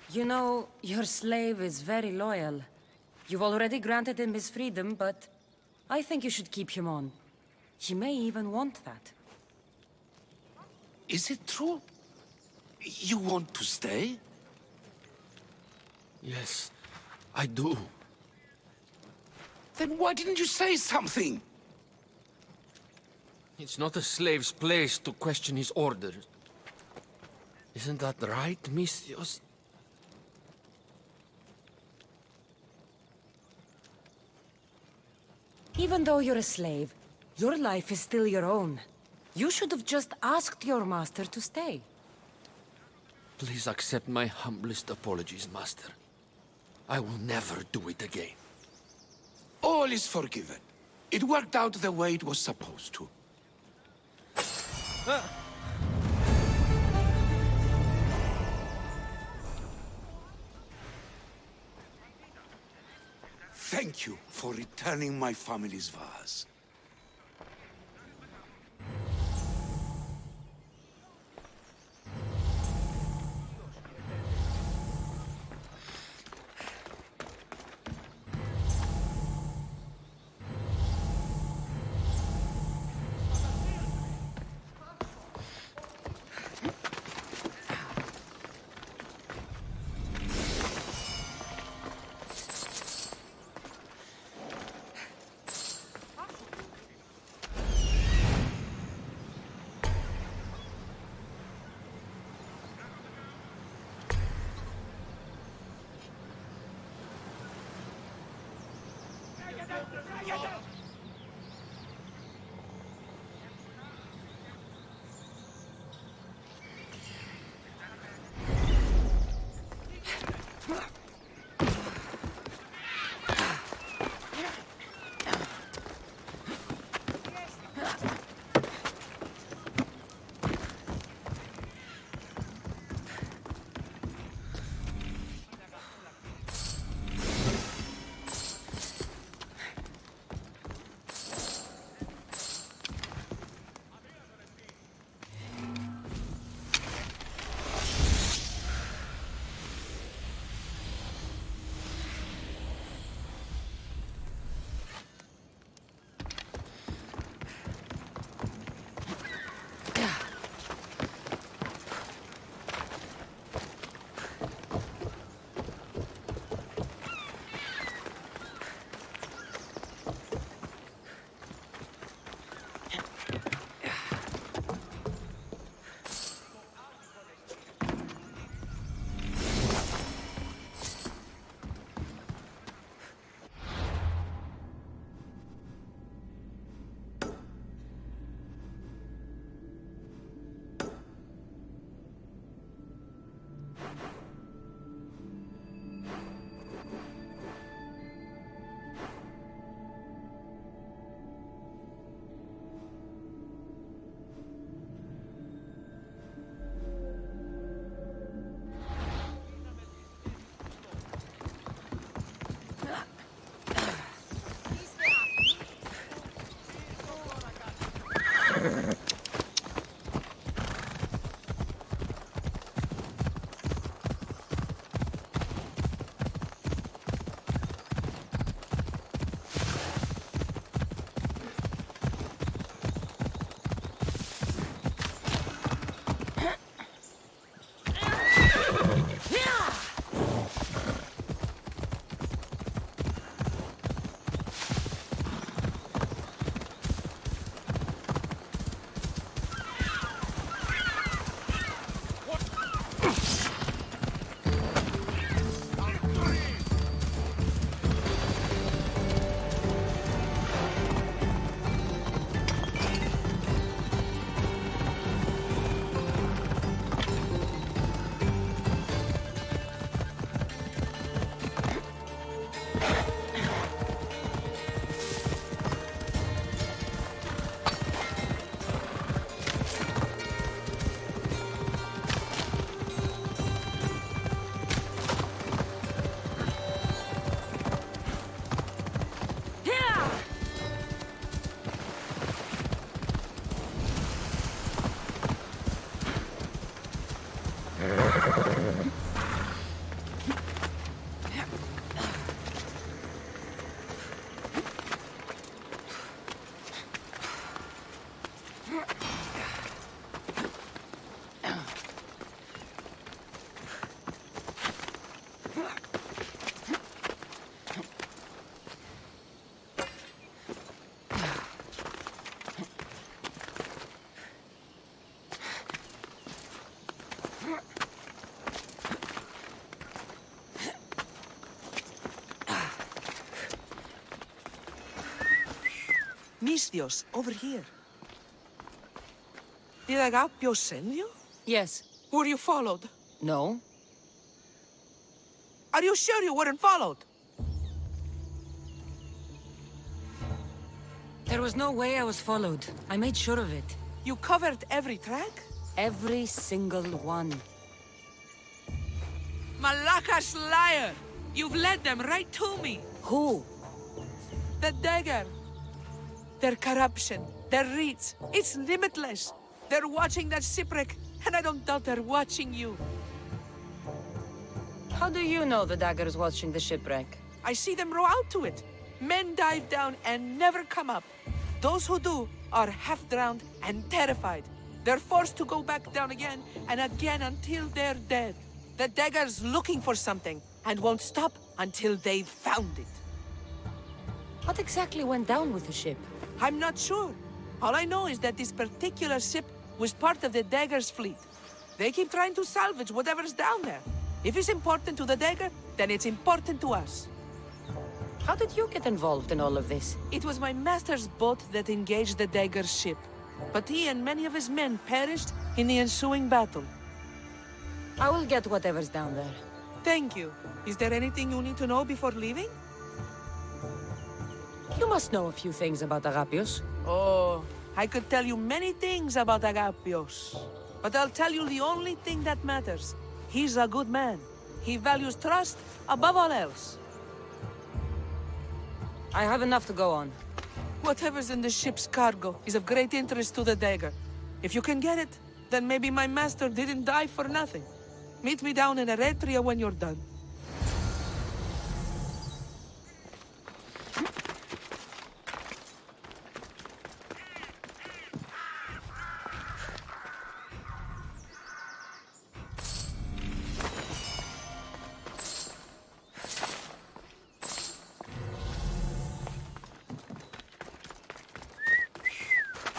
You know, your slave is very loyal. You've already granted him his freedom, but I think you should keep him on. He may even want that. Is it true? You want to stay? Yes, I do. Then why didn't you say something? It's not a slave's place to question his orders. Isn't that right, Misthios? Even though you're a slave, your life is still your own. You should have just asked your master to stay. Please accept my humblest apologies, Master. I will never do it again. All is forgiven. It worked out the way it was supposed to. Thank you for returning my family's vase. Misthios, over here. Did Agapio send you? Yes. Were you followed? No. Are you sure you weren't followed? There was no way I was followed. I made sure of it. You covered every track? Every single one. Malakas liar! You've led them right to me. Who? The dagger. Their corruption, their reach, it's limitless. They're watching that shipwreck, and I don't doubt they're watching you. How do you know the dagger is watching the shipwreck? I see them row out to it. Men dive down and never come up. Those who do are half-drowned and terrified. They're forced to go back down again and again until they're dead. The dagger's looking for something and won't stop until they've found it. What exactly went down with the ship? I'm not sure. All I know is that this particular ship was part of the dagger's fleet. They keep trying to salvage whatever's down there. If it's important to the dagger, then it's important to us. How did you get involved in all of this? It was my master's boat that engaged the dagger's ship. But he and many of his men perished in the ensuing battle. I will get whatever's down there. Thank you. Is there anything you need to know before leaving? You must know a few things about Agapios. Oh, I could tell you many things about Agapios. But I'll tell you the only thing that matters. He's a good man. He values trust above all else. I have enough to go on. Whatever's in the ship's cargo is of great interest to the dagger. If you can get it, then maybe my master didn't die for nothing. Meet me down in Eretria when you're done.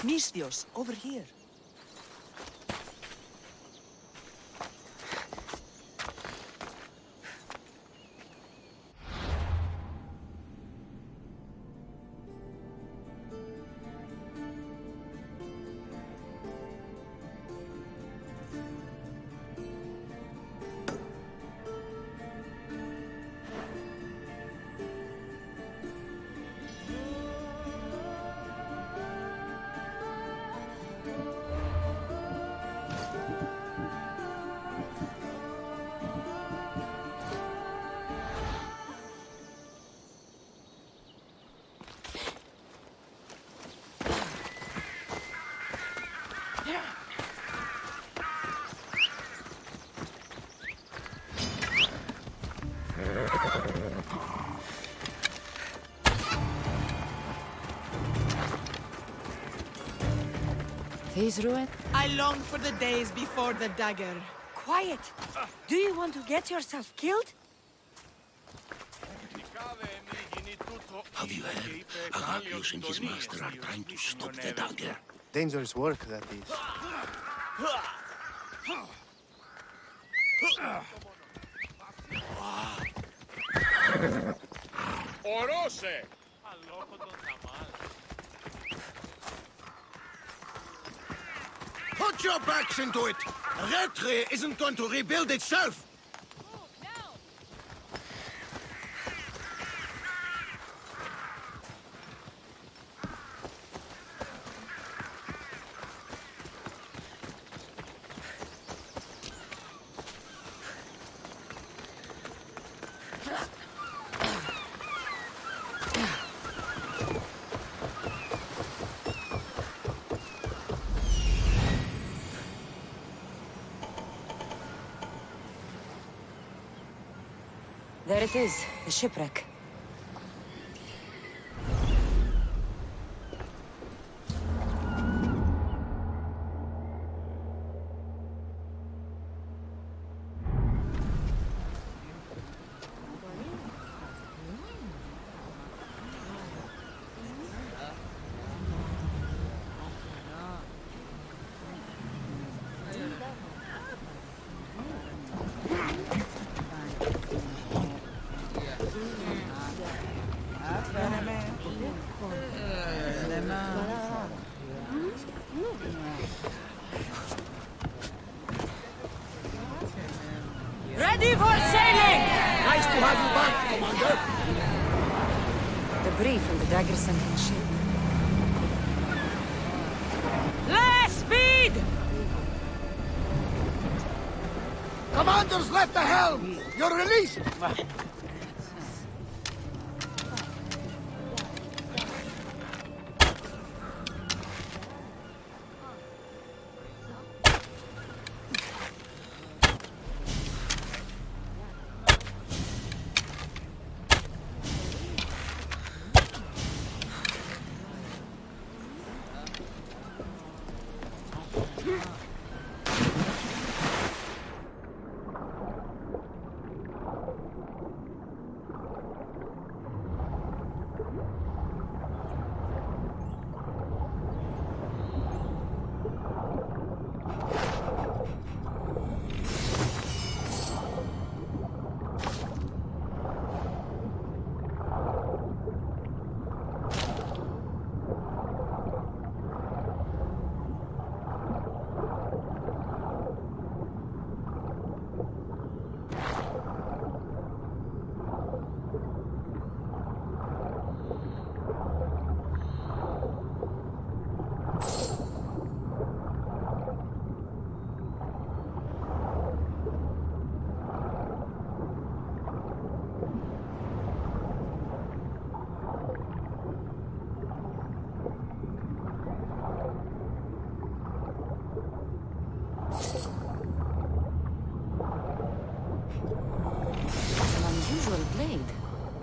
Misthios, over here. These ruins? I long for the days before the dagger. Quiet! Do you want to get yourself killed? Have you heard? Agapios and his master are trying to stop the dagger. Dangerous work, that is. Ορόσε! Put your backs into it! Eretria isn't going to rebuild itself! There it is, the shipwreck. Ready for sailing! Nice to have you back, Commander. Debris from the dagger-sunken ship. Less speed! Commander's left the helm. You're released.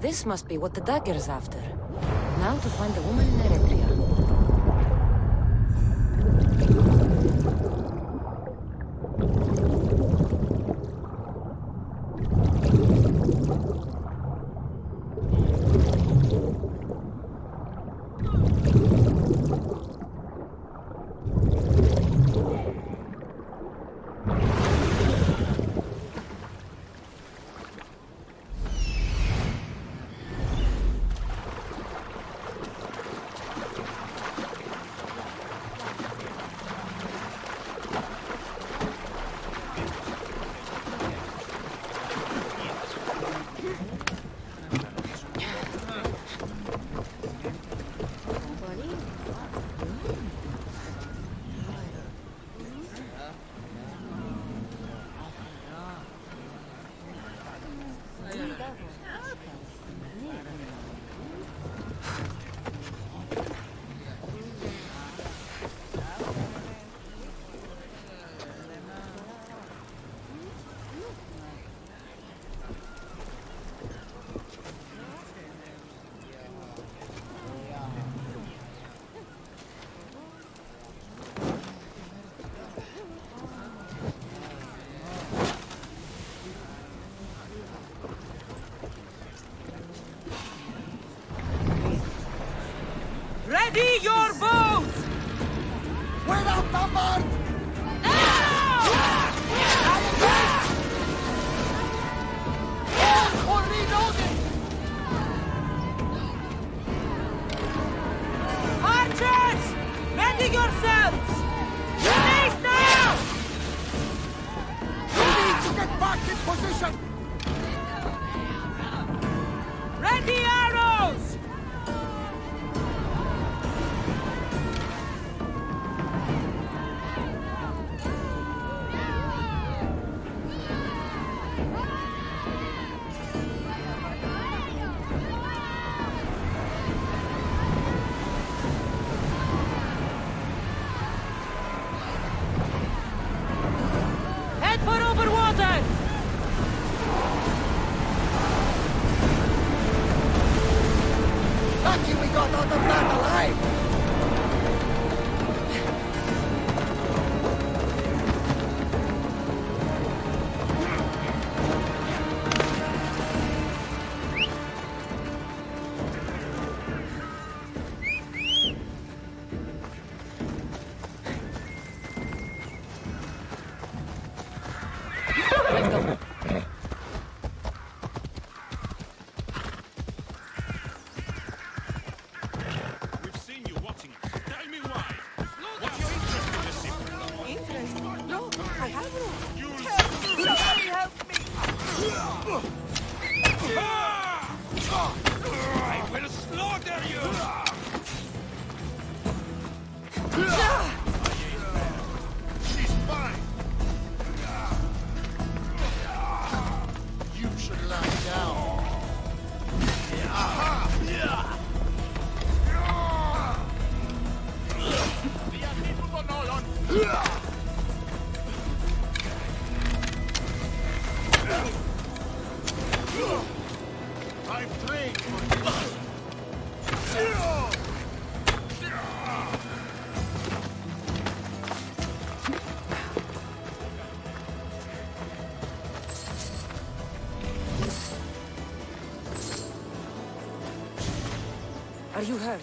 This must be what the dagger's after. Now to find the woman in Eretria. Ready your boats! We're outnumbered! Or reloading! Archers! Ready yourselves! Release now! We need to get back in position! Ready arrows! Head for over water! We've seen you watching us. Tell me why. What's your interest in this ship? Interest? No, I have no. Help! Somebody help me! I will slaughter you! She's mine! You should lie down. Aha! I've trained for this. Are you hurt?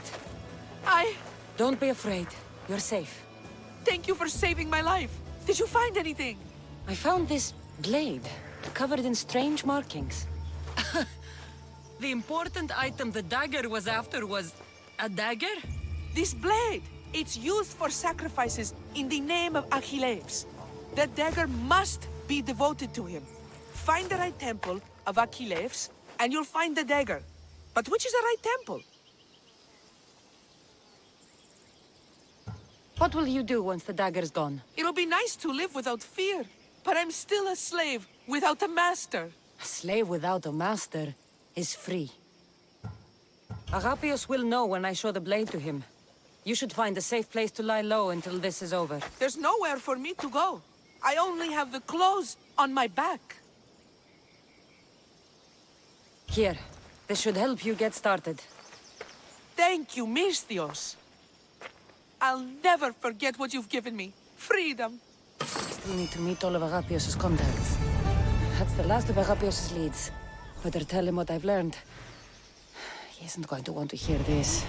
I... Don't be afraid. You're safe. Thank you for saving my life. Did you find anything? I found this blade, covered in strange markings. The important item the dagger was after was... a dagger? This blade! It's used for sacrifices in the name of Achilles. The dagger must be devoted to him. Find the right temple of Achilles, and you'll find the dagger. But which is the right temple? What will you do once the dagger's gone? It'll be nice to live without fear, but I'm still a slave without a master. A slave without a master is free. Agapios will know when I show the blade to him. You should find a safe place to lie low until this is over. There's nowhere for me to go. I only have the clothes on my back. Here, this should help you get started. Thank you, Misthios. I'll never forget what you've given me. Freedom. I still need to meet all of Agapios' contacts. That's the last of Agapios' leads. Better tell him what I've learned. He isn't going to want to hear this.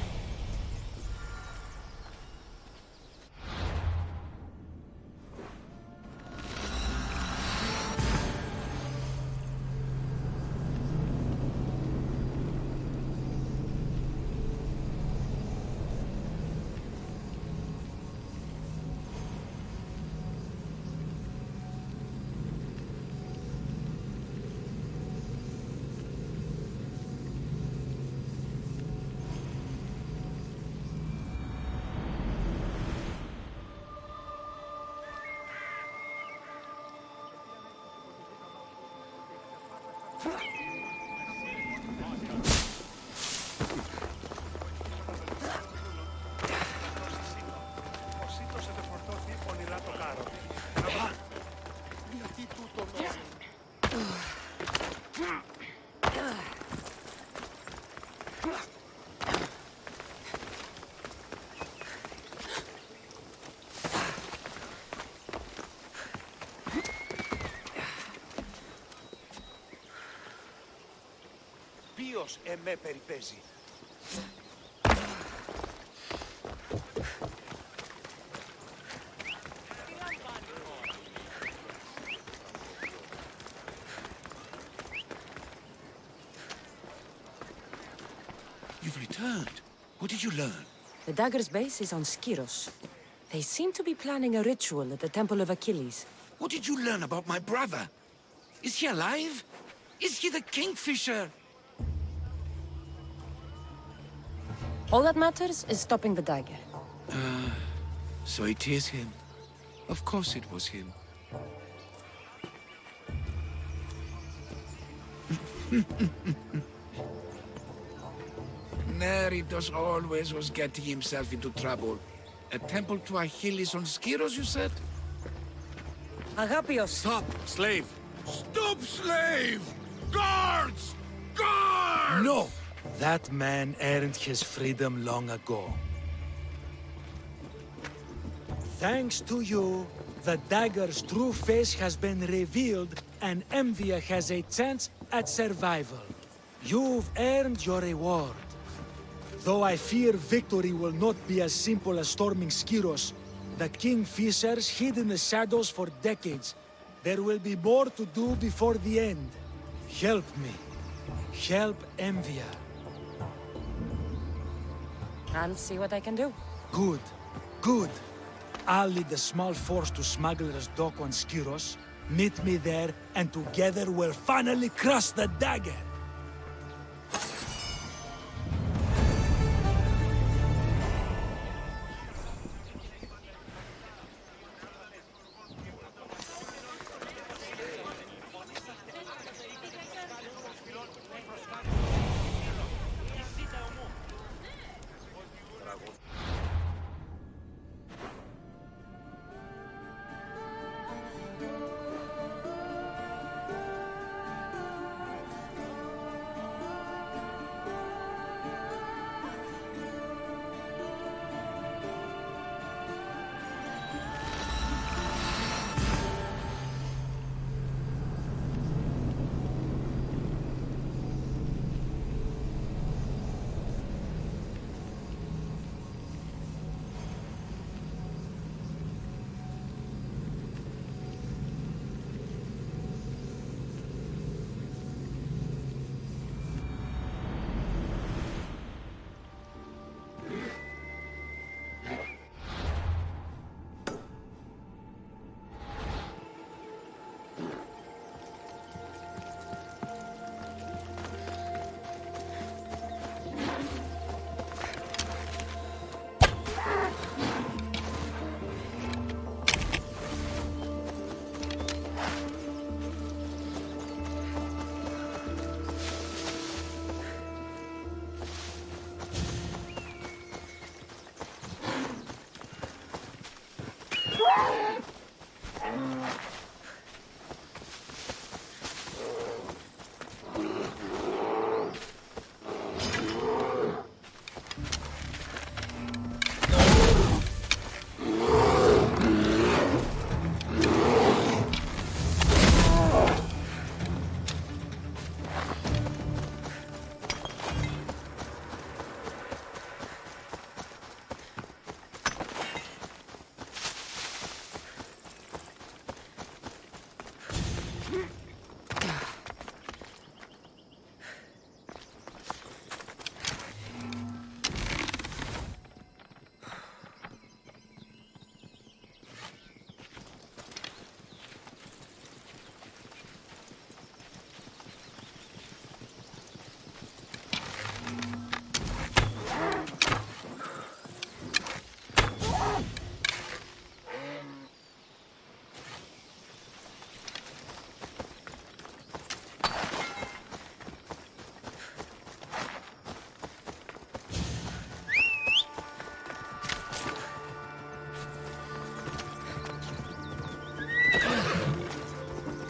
Ποιος εμέ περιπέζει. You've returned. What did you learn? The dagger's base is on Skiros. They seem to be planning a ritual at the Temple of Achilles. What did you learn about my brother? Is he alive? Is he the Kingfisher? All that matters is stopping the dagger. So it is him. Of course it was him. Neridos always was getting himself into trouble. A temple to Achilles on Skiros, you said? Agapios! Stop, slave! Stop, slave! Guards! Guards! No! That man earned his freedom long ago. Thanks to you, the dagger's true face has been revealed and Envia has a chance at survival. You've earned your reward. Though I fear victory will not be as simple as storming Skiros, the Kingfishers hid in the shadows for decades, There will be more to do before the end. Help me. Help Envia. I'll see what I can do. Good. Good. I'll lead a small force to Smuggler's Dock on Skiros. Meet me there, and together we'll finally crush the dagger.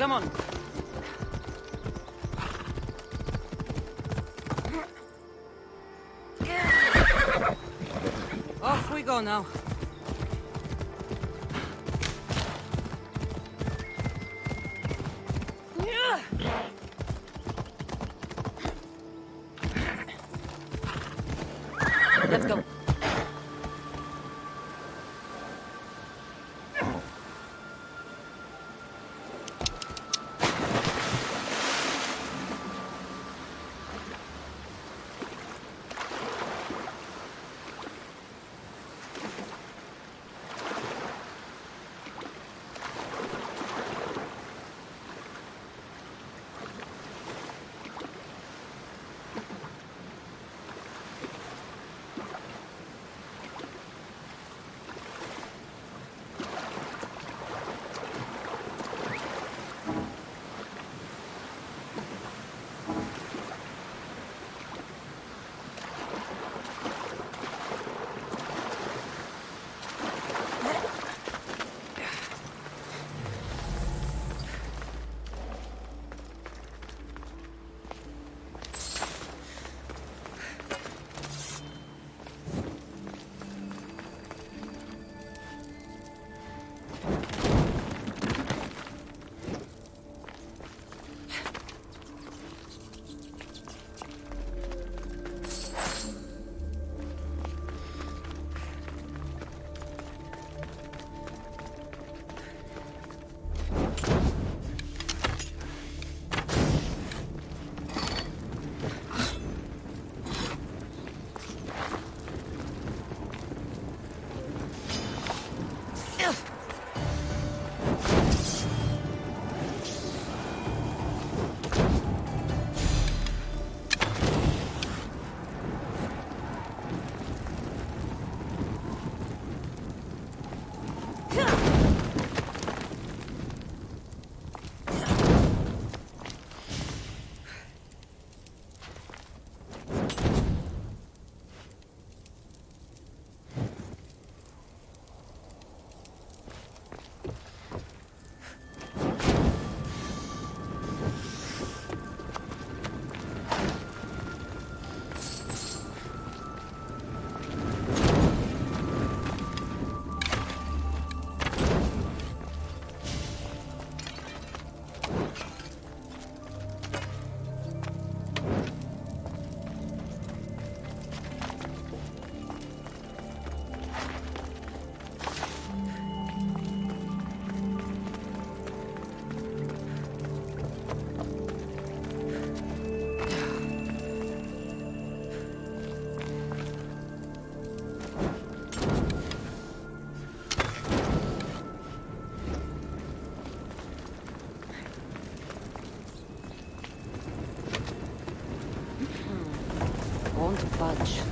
Come on. Off we go now. Let's go. won't budge.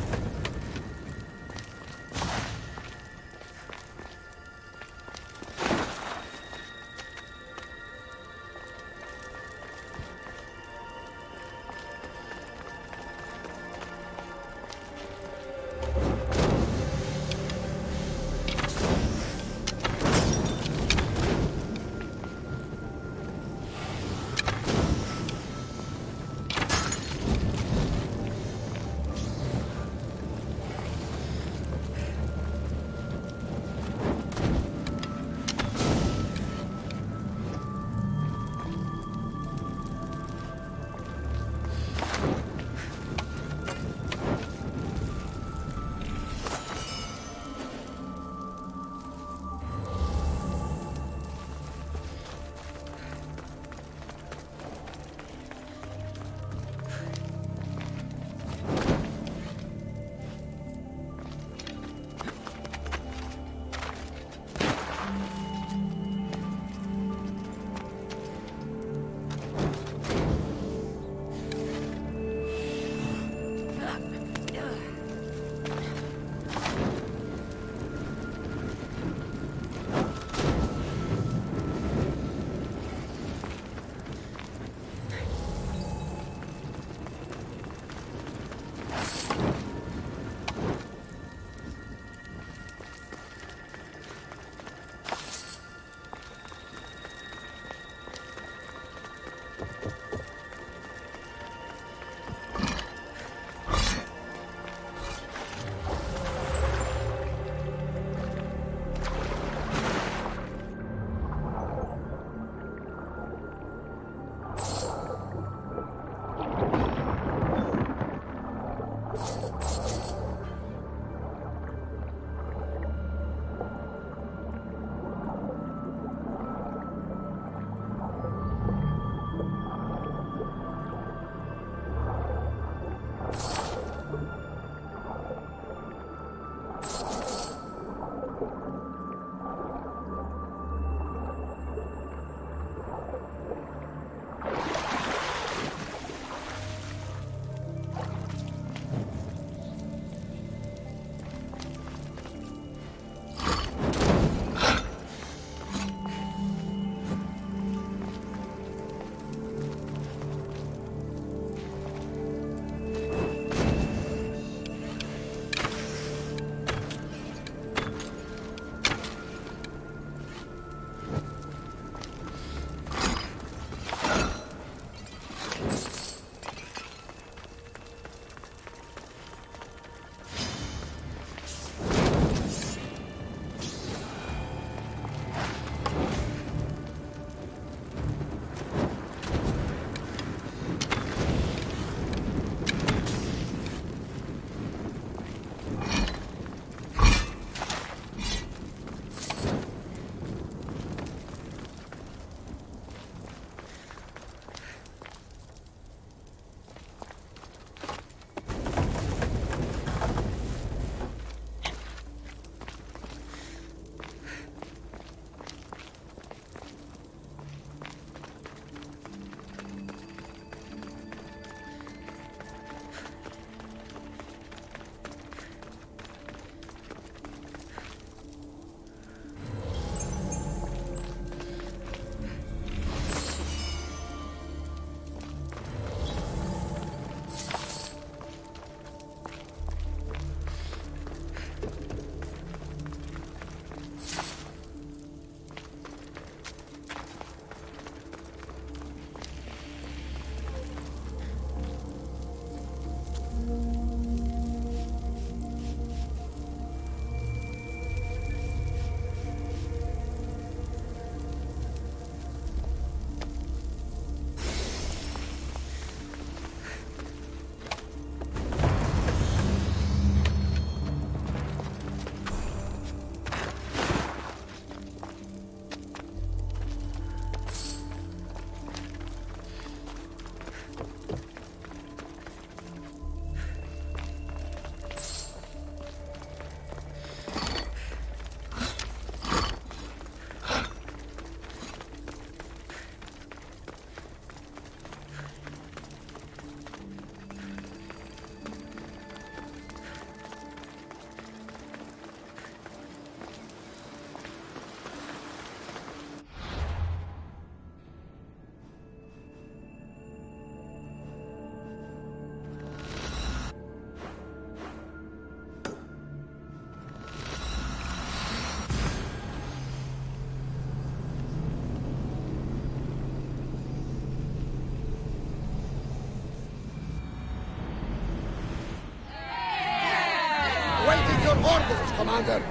Commander.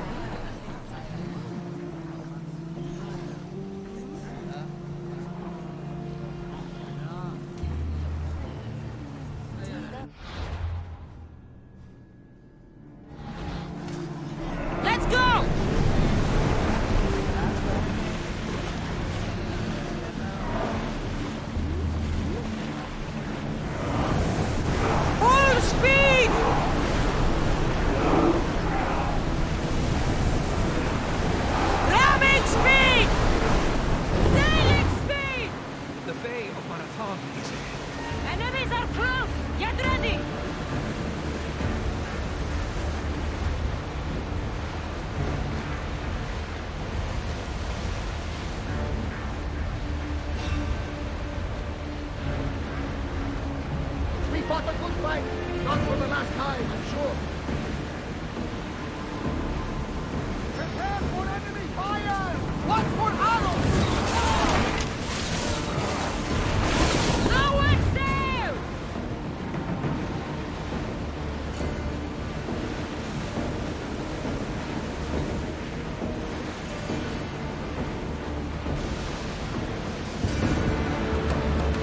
Let's go! Full speed! Ramming speed! Sailing speed! The Bay of Marathon is ahead. Enemies are close! Get ready! We fought a good fight. Not for the last time, I'm sure. Prepare for enemy fire! Watch for arrows! Lower sail!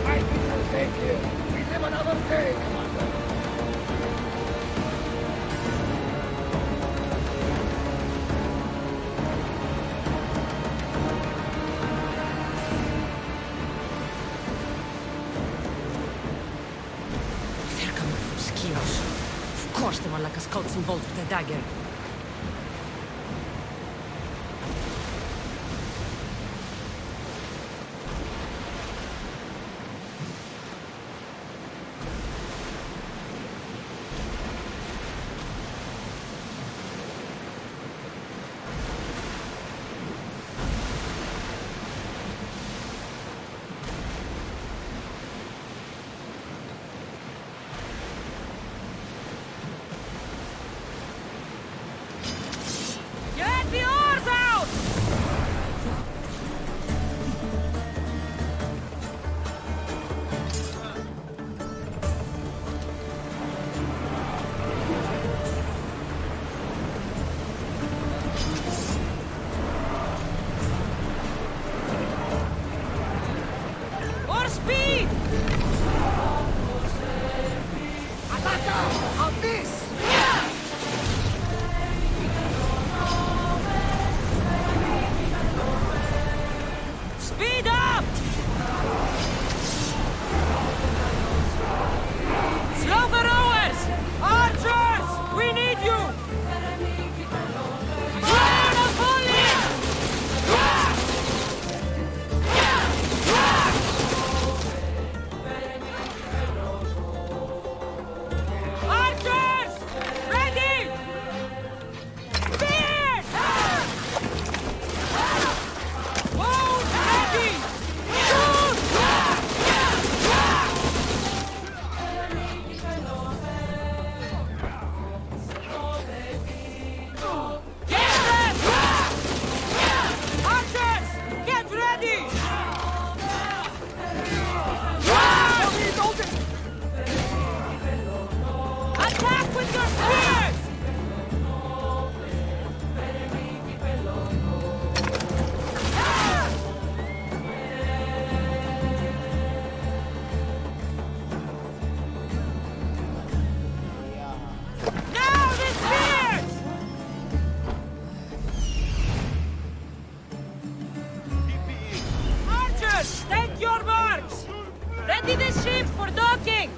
I think we're safe here. We live another day, Commander. They're coming from Skios. Of course there were like a scouts involved with the dagger. Get the oars out! More speed! Ataka! On this! Speed up! Slow the rowers! Archers! We need you! Fire the volley! Archers! Ready! Spears! Bows ready! Shoot! Get them! Archers! Get ready! Attack with your spears! Now the spears! Archers, take your marks! Ready the ship for docking!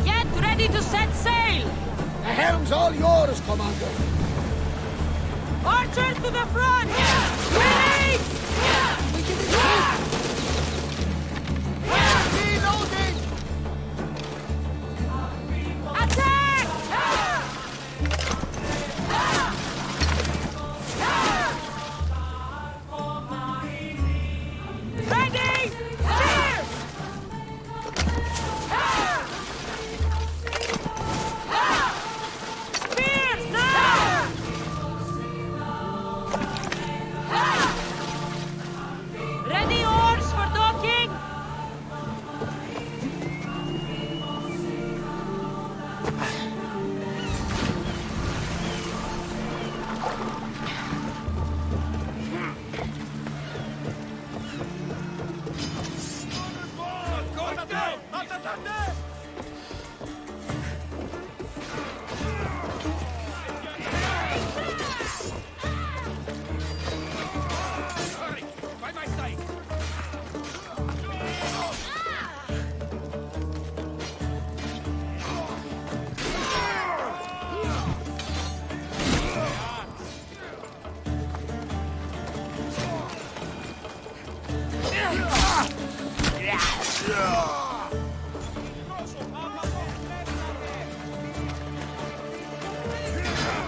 Get ready to set sail! The helm's all yours, Commander. Archers to the front! Release! Reloading! Attack! Ready! Spears! Spears now!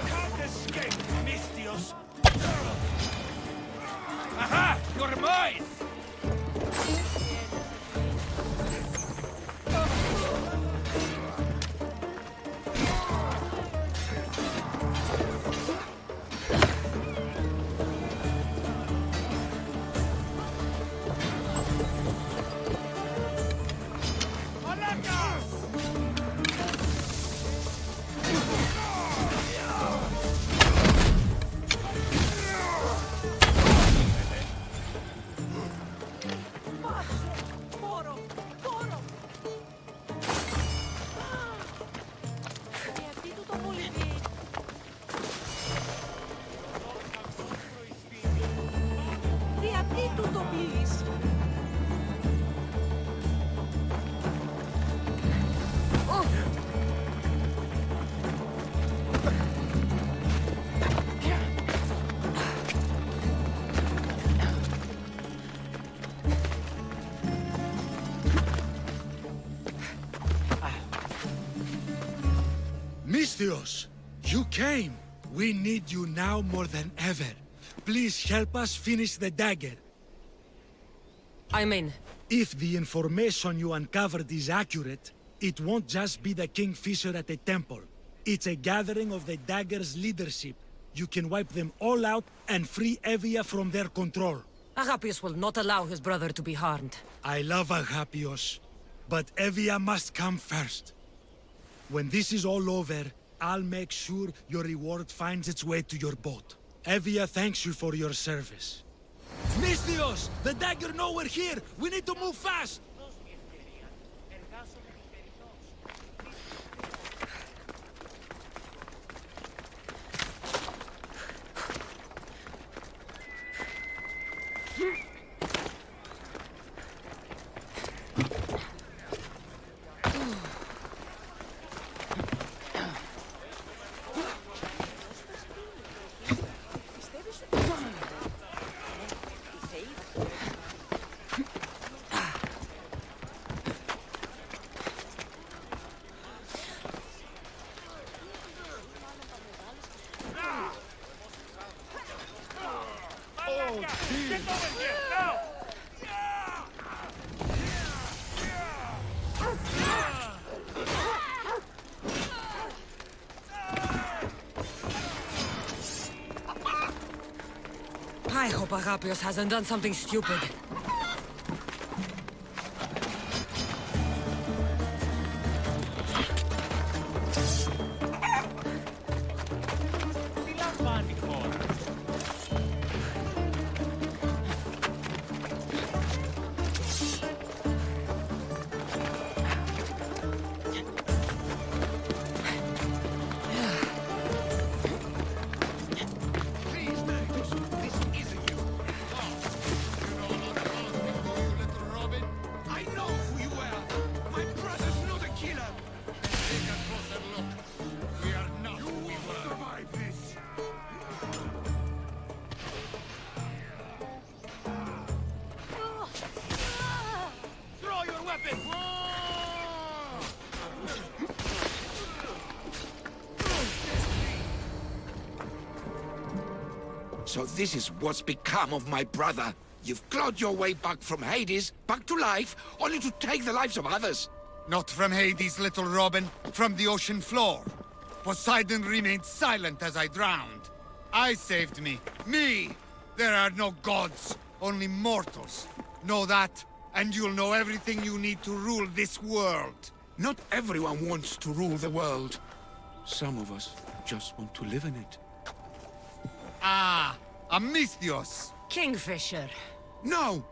Can't escape, Mistios! Aha! You're mine! Mistios, you came. We need you now more than ever. Please help us finish the dagger. I'm in. If the information you uncovered is accurate, it won't just be the Kingfisher at the temple. It's a gathering of the dagger's leadership. You can wipe them all out and free Evia from their control. Agapius will not allow his brother to be harmed. I love Agapios, but Evia must come first. When this is all over, I'll make sure your reward finds its way to your boat. Evia thanks you for your service. Mistios! The dagger know we're here! We need to move fast! Get over here, now! I hope Agapios hasn't done something stupid. So this is what's become of my brother. You've clawed your way back from Hades, back to life, only to take the lives of others. Not from Hades, little Robin. From the ocean floor. Poseidon remained silent as I drowned. I saved me. Me! There are no gods, only mortals. Know that, and you'll know everything you need to rule this world. Not everyone wants to rule the world. Some of us just want to live in it. Ah, Amistios. Kingfisher. No!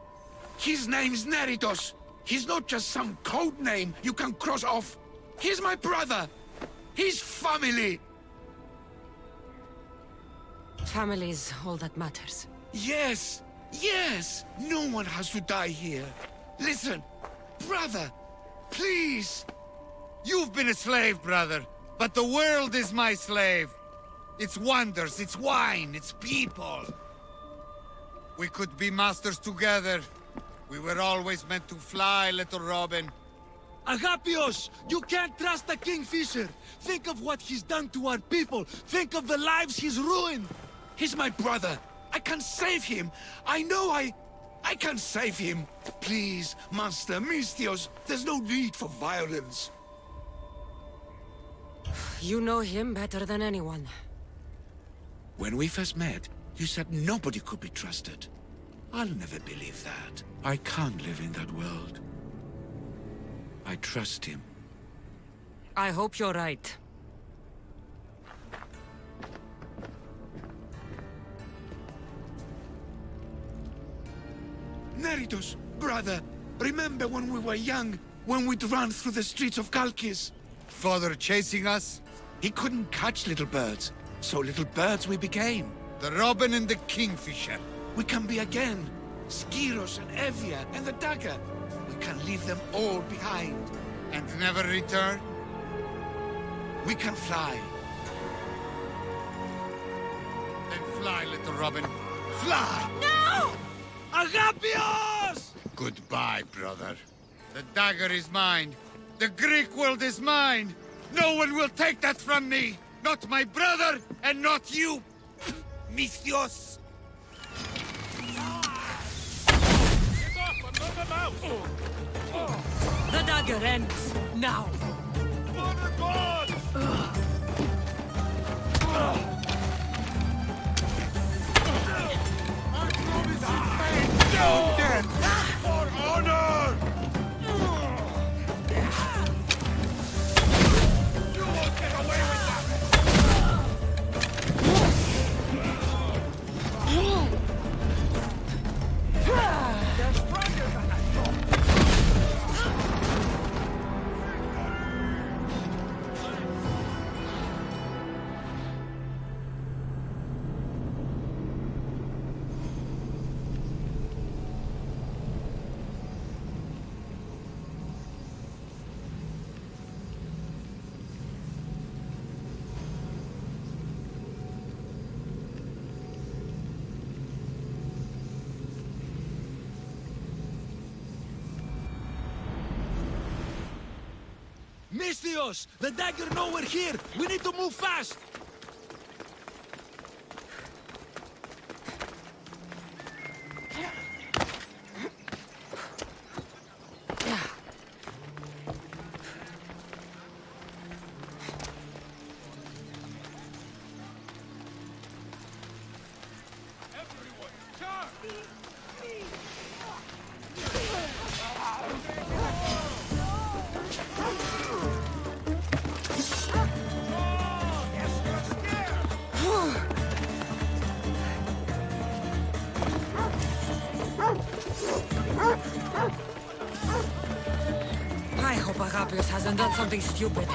His name's Neritos. He's not just some code name you can cross off. He's my brother. He's family. Family's all that matters. Yes, yes. No one has to die here. Listen, brother, please. You've been a slave, brother, but the world is my slave. Its wonders, its wine, its people. We could be masters together, We were always meant to fly, little Robin. Agapios! You can't trust the Kingfisher! Think of what he's done to our people! Think of the lives he's ruined! He's my brother! I can save him! I know I can save him! Please, Master Misthios, there's no need for violence. You know him better than anyone. When we first met, you said nobody could be trusted. I'll never believe that. I can't live in that world. I trust him. I hope you're right. Neritos, brother, remember when we were young, when we'd run through the streets of Kalkis? Father chasing us? He couldn't catch little birds, so little birds we became. The Robin and the Kingfisher. We can be again. Skiros and Evia and the dagger. We can leave them all behind. And never return? We can fly. Then fly, little Robin. Fly! No! Agapios! Goodbye, brother. The dagger is mine. The Greek world is mine. No one will take that from me. Not my brother, and not you. Misthios. The dagger ends now. Down dead! For honor! You won't get away with that! They're stronger than I thought! Misthios! The dagger nowhere here! We need to move fast! I hope Agapios hasn't done something stupid.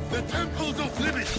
The temples of limits!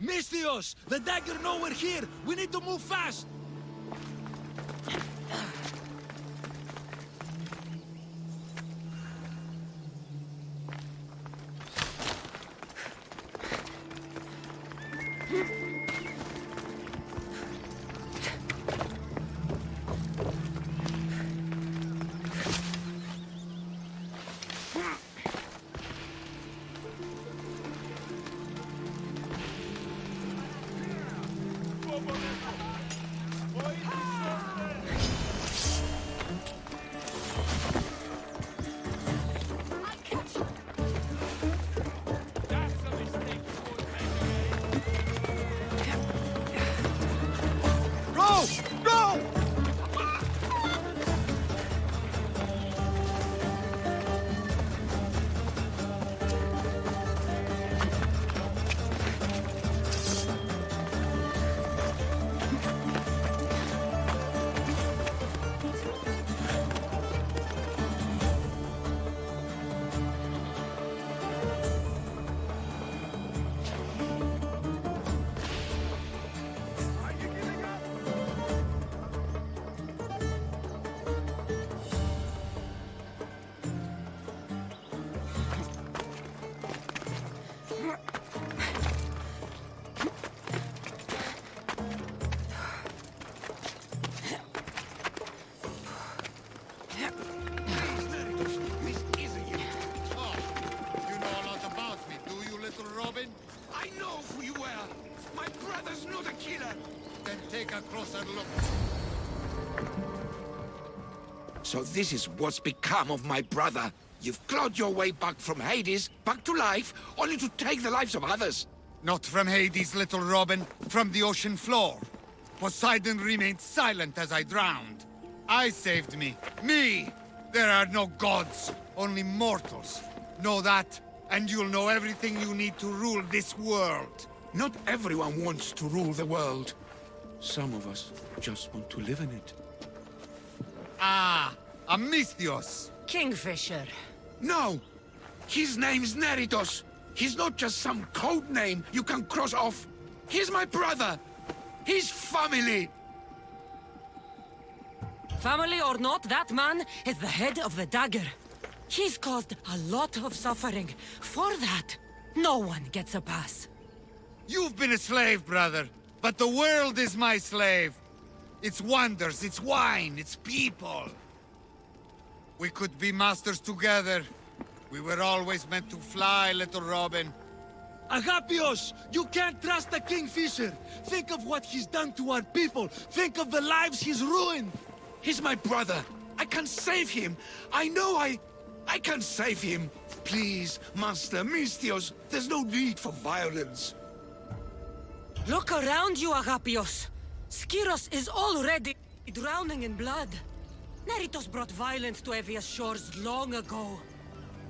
Misthios! The dagger know we're here! We need to move fast! So this is what's become of my brother. You've clawed your way back from Hades, back to life, only to take the lives of others. Not from Hades, little Robin. From the ocean floor. Poseidon remained silent as I drowned. I saved me. Me! There are no gods, only mortals. Know that, and you'll know everything you need to rule this world. Not everyone wants to rule the world. Some of us just want to live in it. Ah, a Misthios. Kingfisher. No! His name's Neritos. He's not just some code name you can cross off. He's my brother. He's family. Family or not, that man is the head of the dagger. He's caused a lot of suffering. For that, no one gets a pass. You've been a slave, brother. But the world is my slave. Its wonders, its wine, its people. We could be masters together. We were always meant to fly, little Robin. Agapios! You can't trust the Kingfisher! Think of what he's done to our people! Think of the lives he's ruined! He's my brother! I can save him! I know I can save him! Please, Master Misthios, there's no need for violence. Look around you, Agapios. Skiros is already drowning in blood. Neritos brought violence to Evia's shores long ago.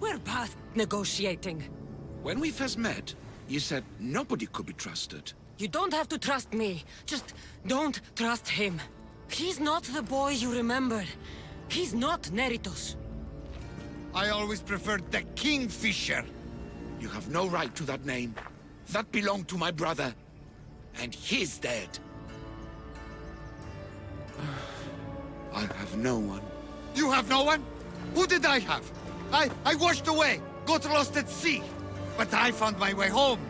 We're past negotiating. When we first met, you said nobody could be trusted. You don't have to trust me. Just don't trust him. He's not the boy you remember. He's not Neritos. I always preferred the Kingfisher. You have no right to that name. That belonged to my brother. And he's dead. I have no one. You have no one? Who did I have? I washed away, got lost at sea. But I found my way home.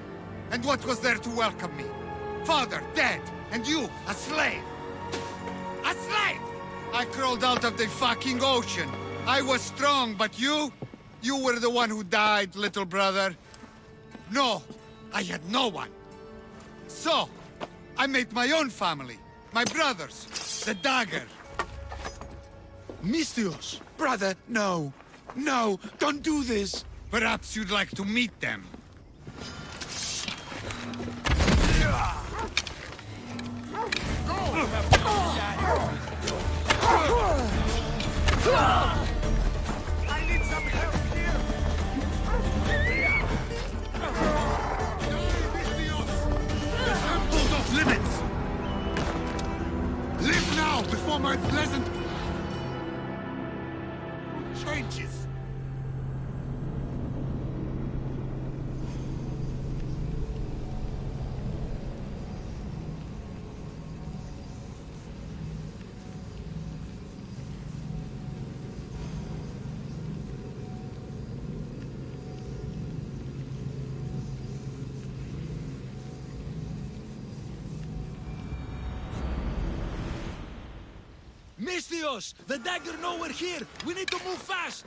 And what was there to welcome me? Father, dead, and you, a slave. A slave! I crawled out of the fucking ocean. I was strong, but you were the one who died, little brother. No, I had no one. So, I made my own family. My brothers. The dagger. Misthios! Brother, no. No, don't do this. Perhaps you'd like to meet them. I need some help here! The temple's off limits! Live now before my pleasant changes! Misthios! The dagger nowhere here! We need to move fast!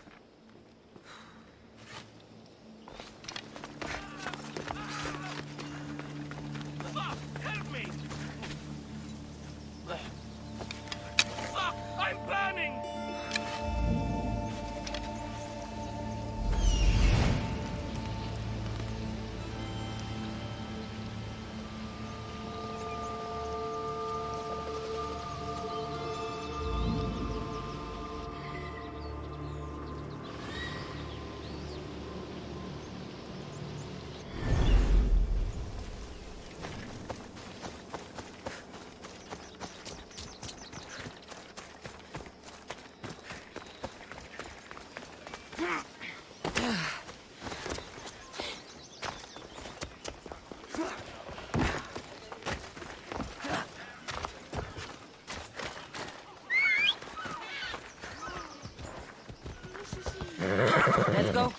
Help me! Fuck! I'm burning! Let's go.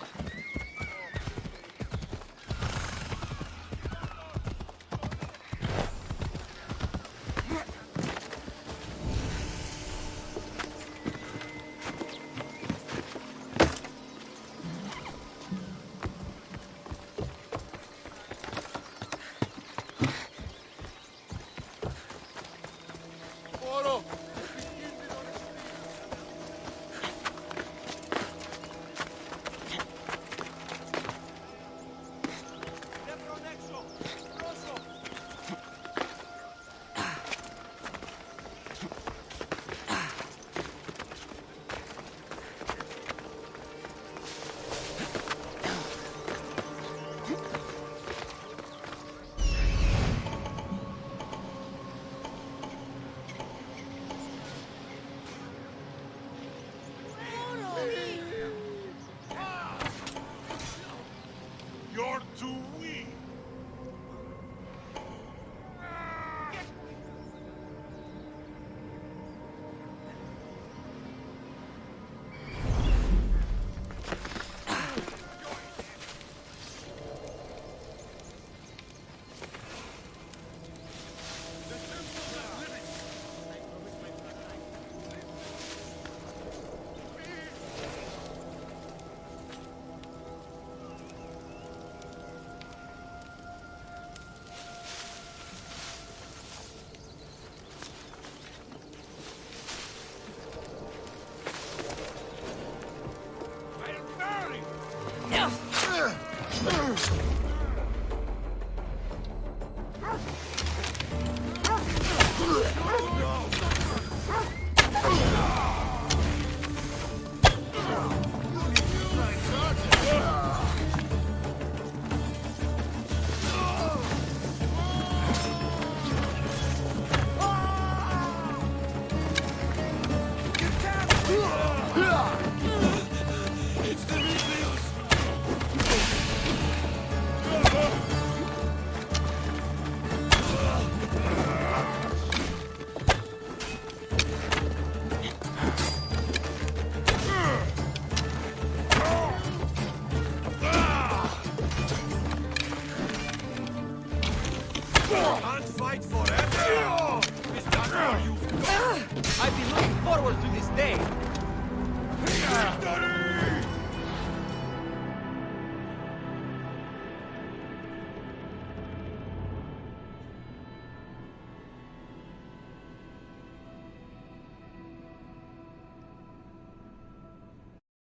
You're too weak! Can't fight forever! Is that all you've got? I've been looking forward to this day. Victory!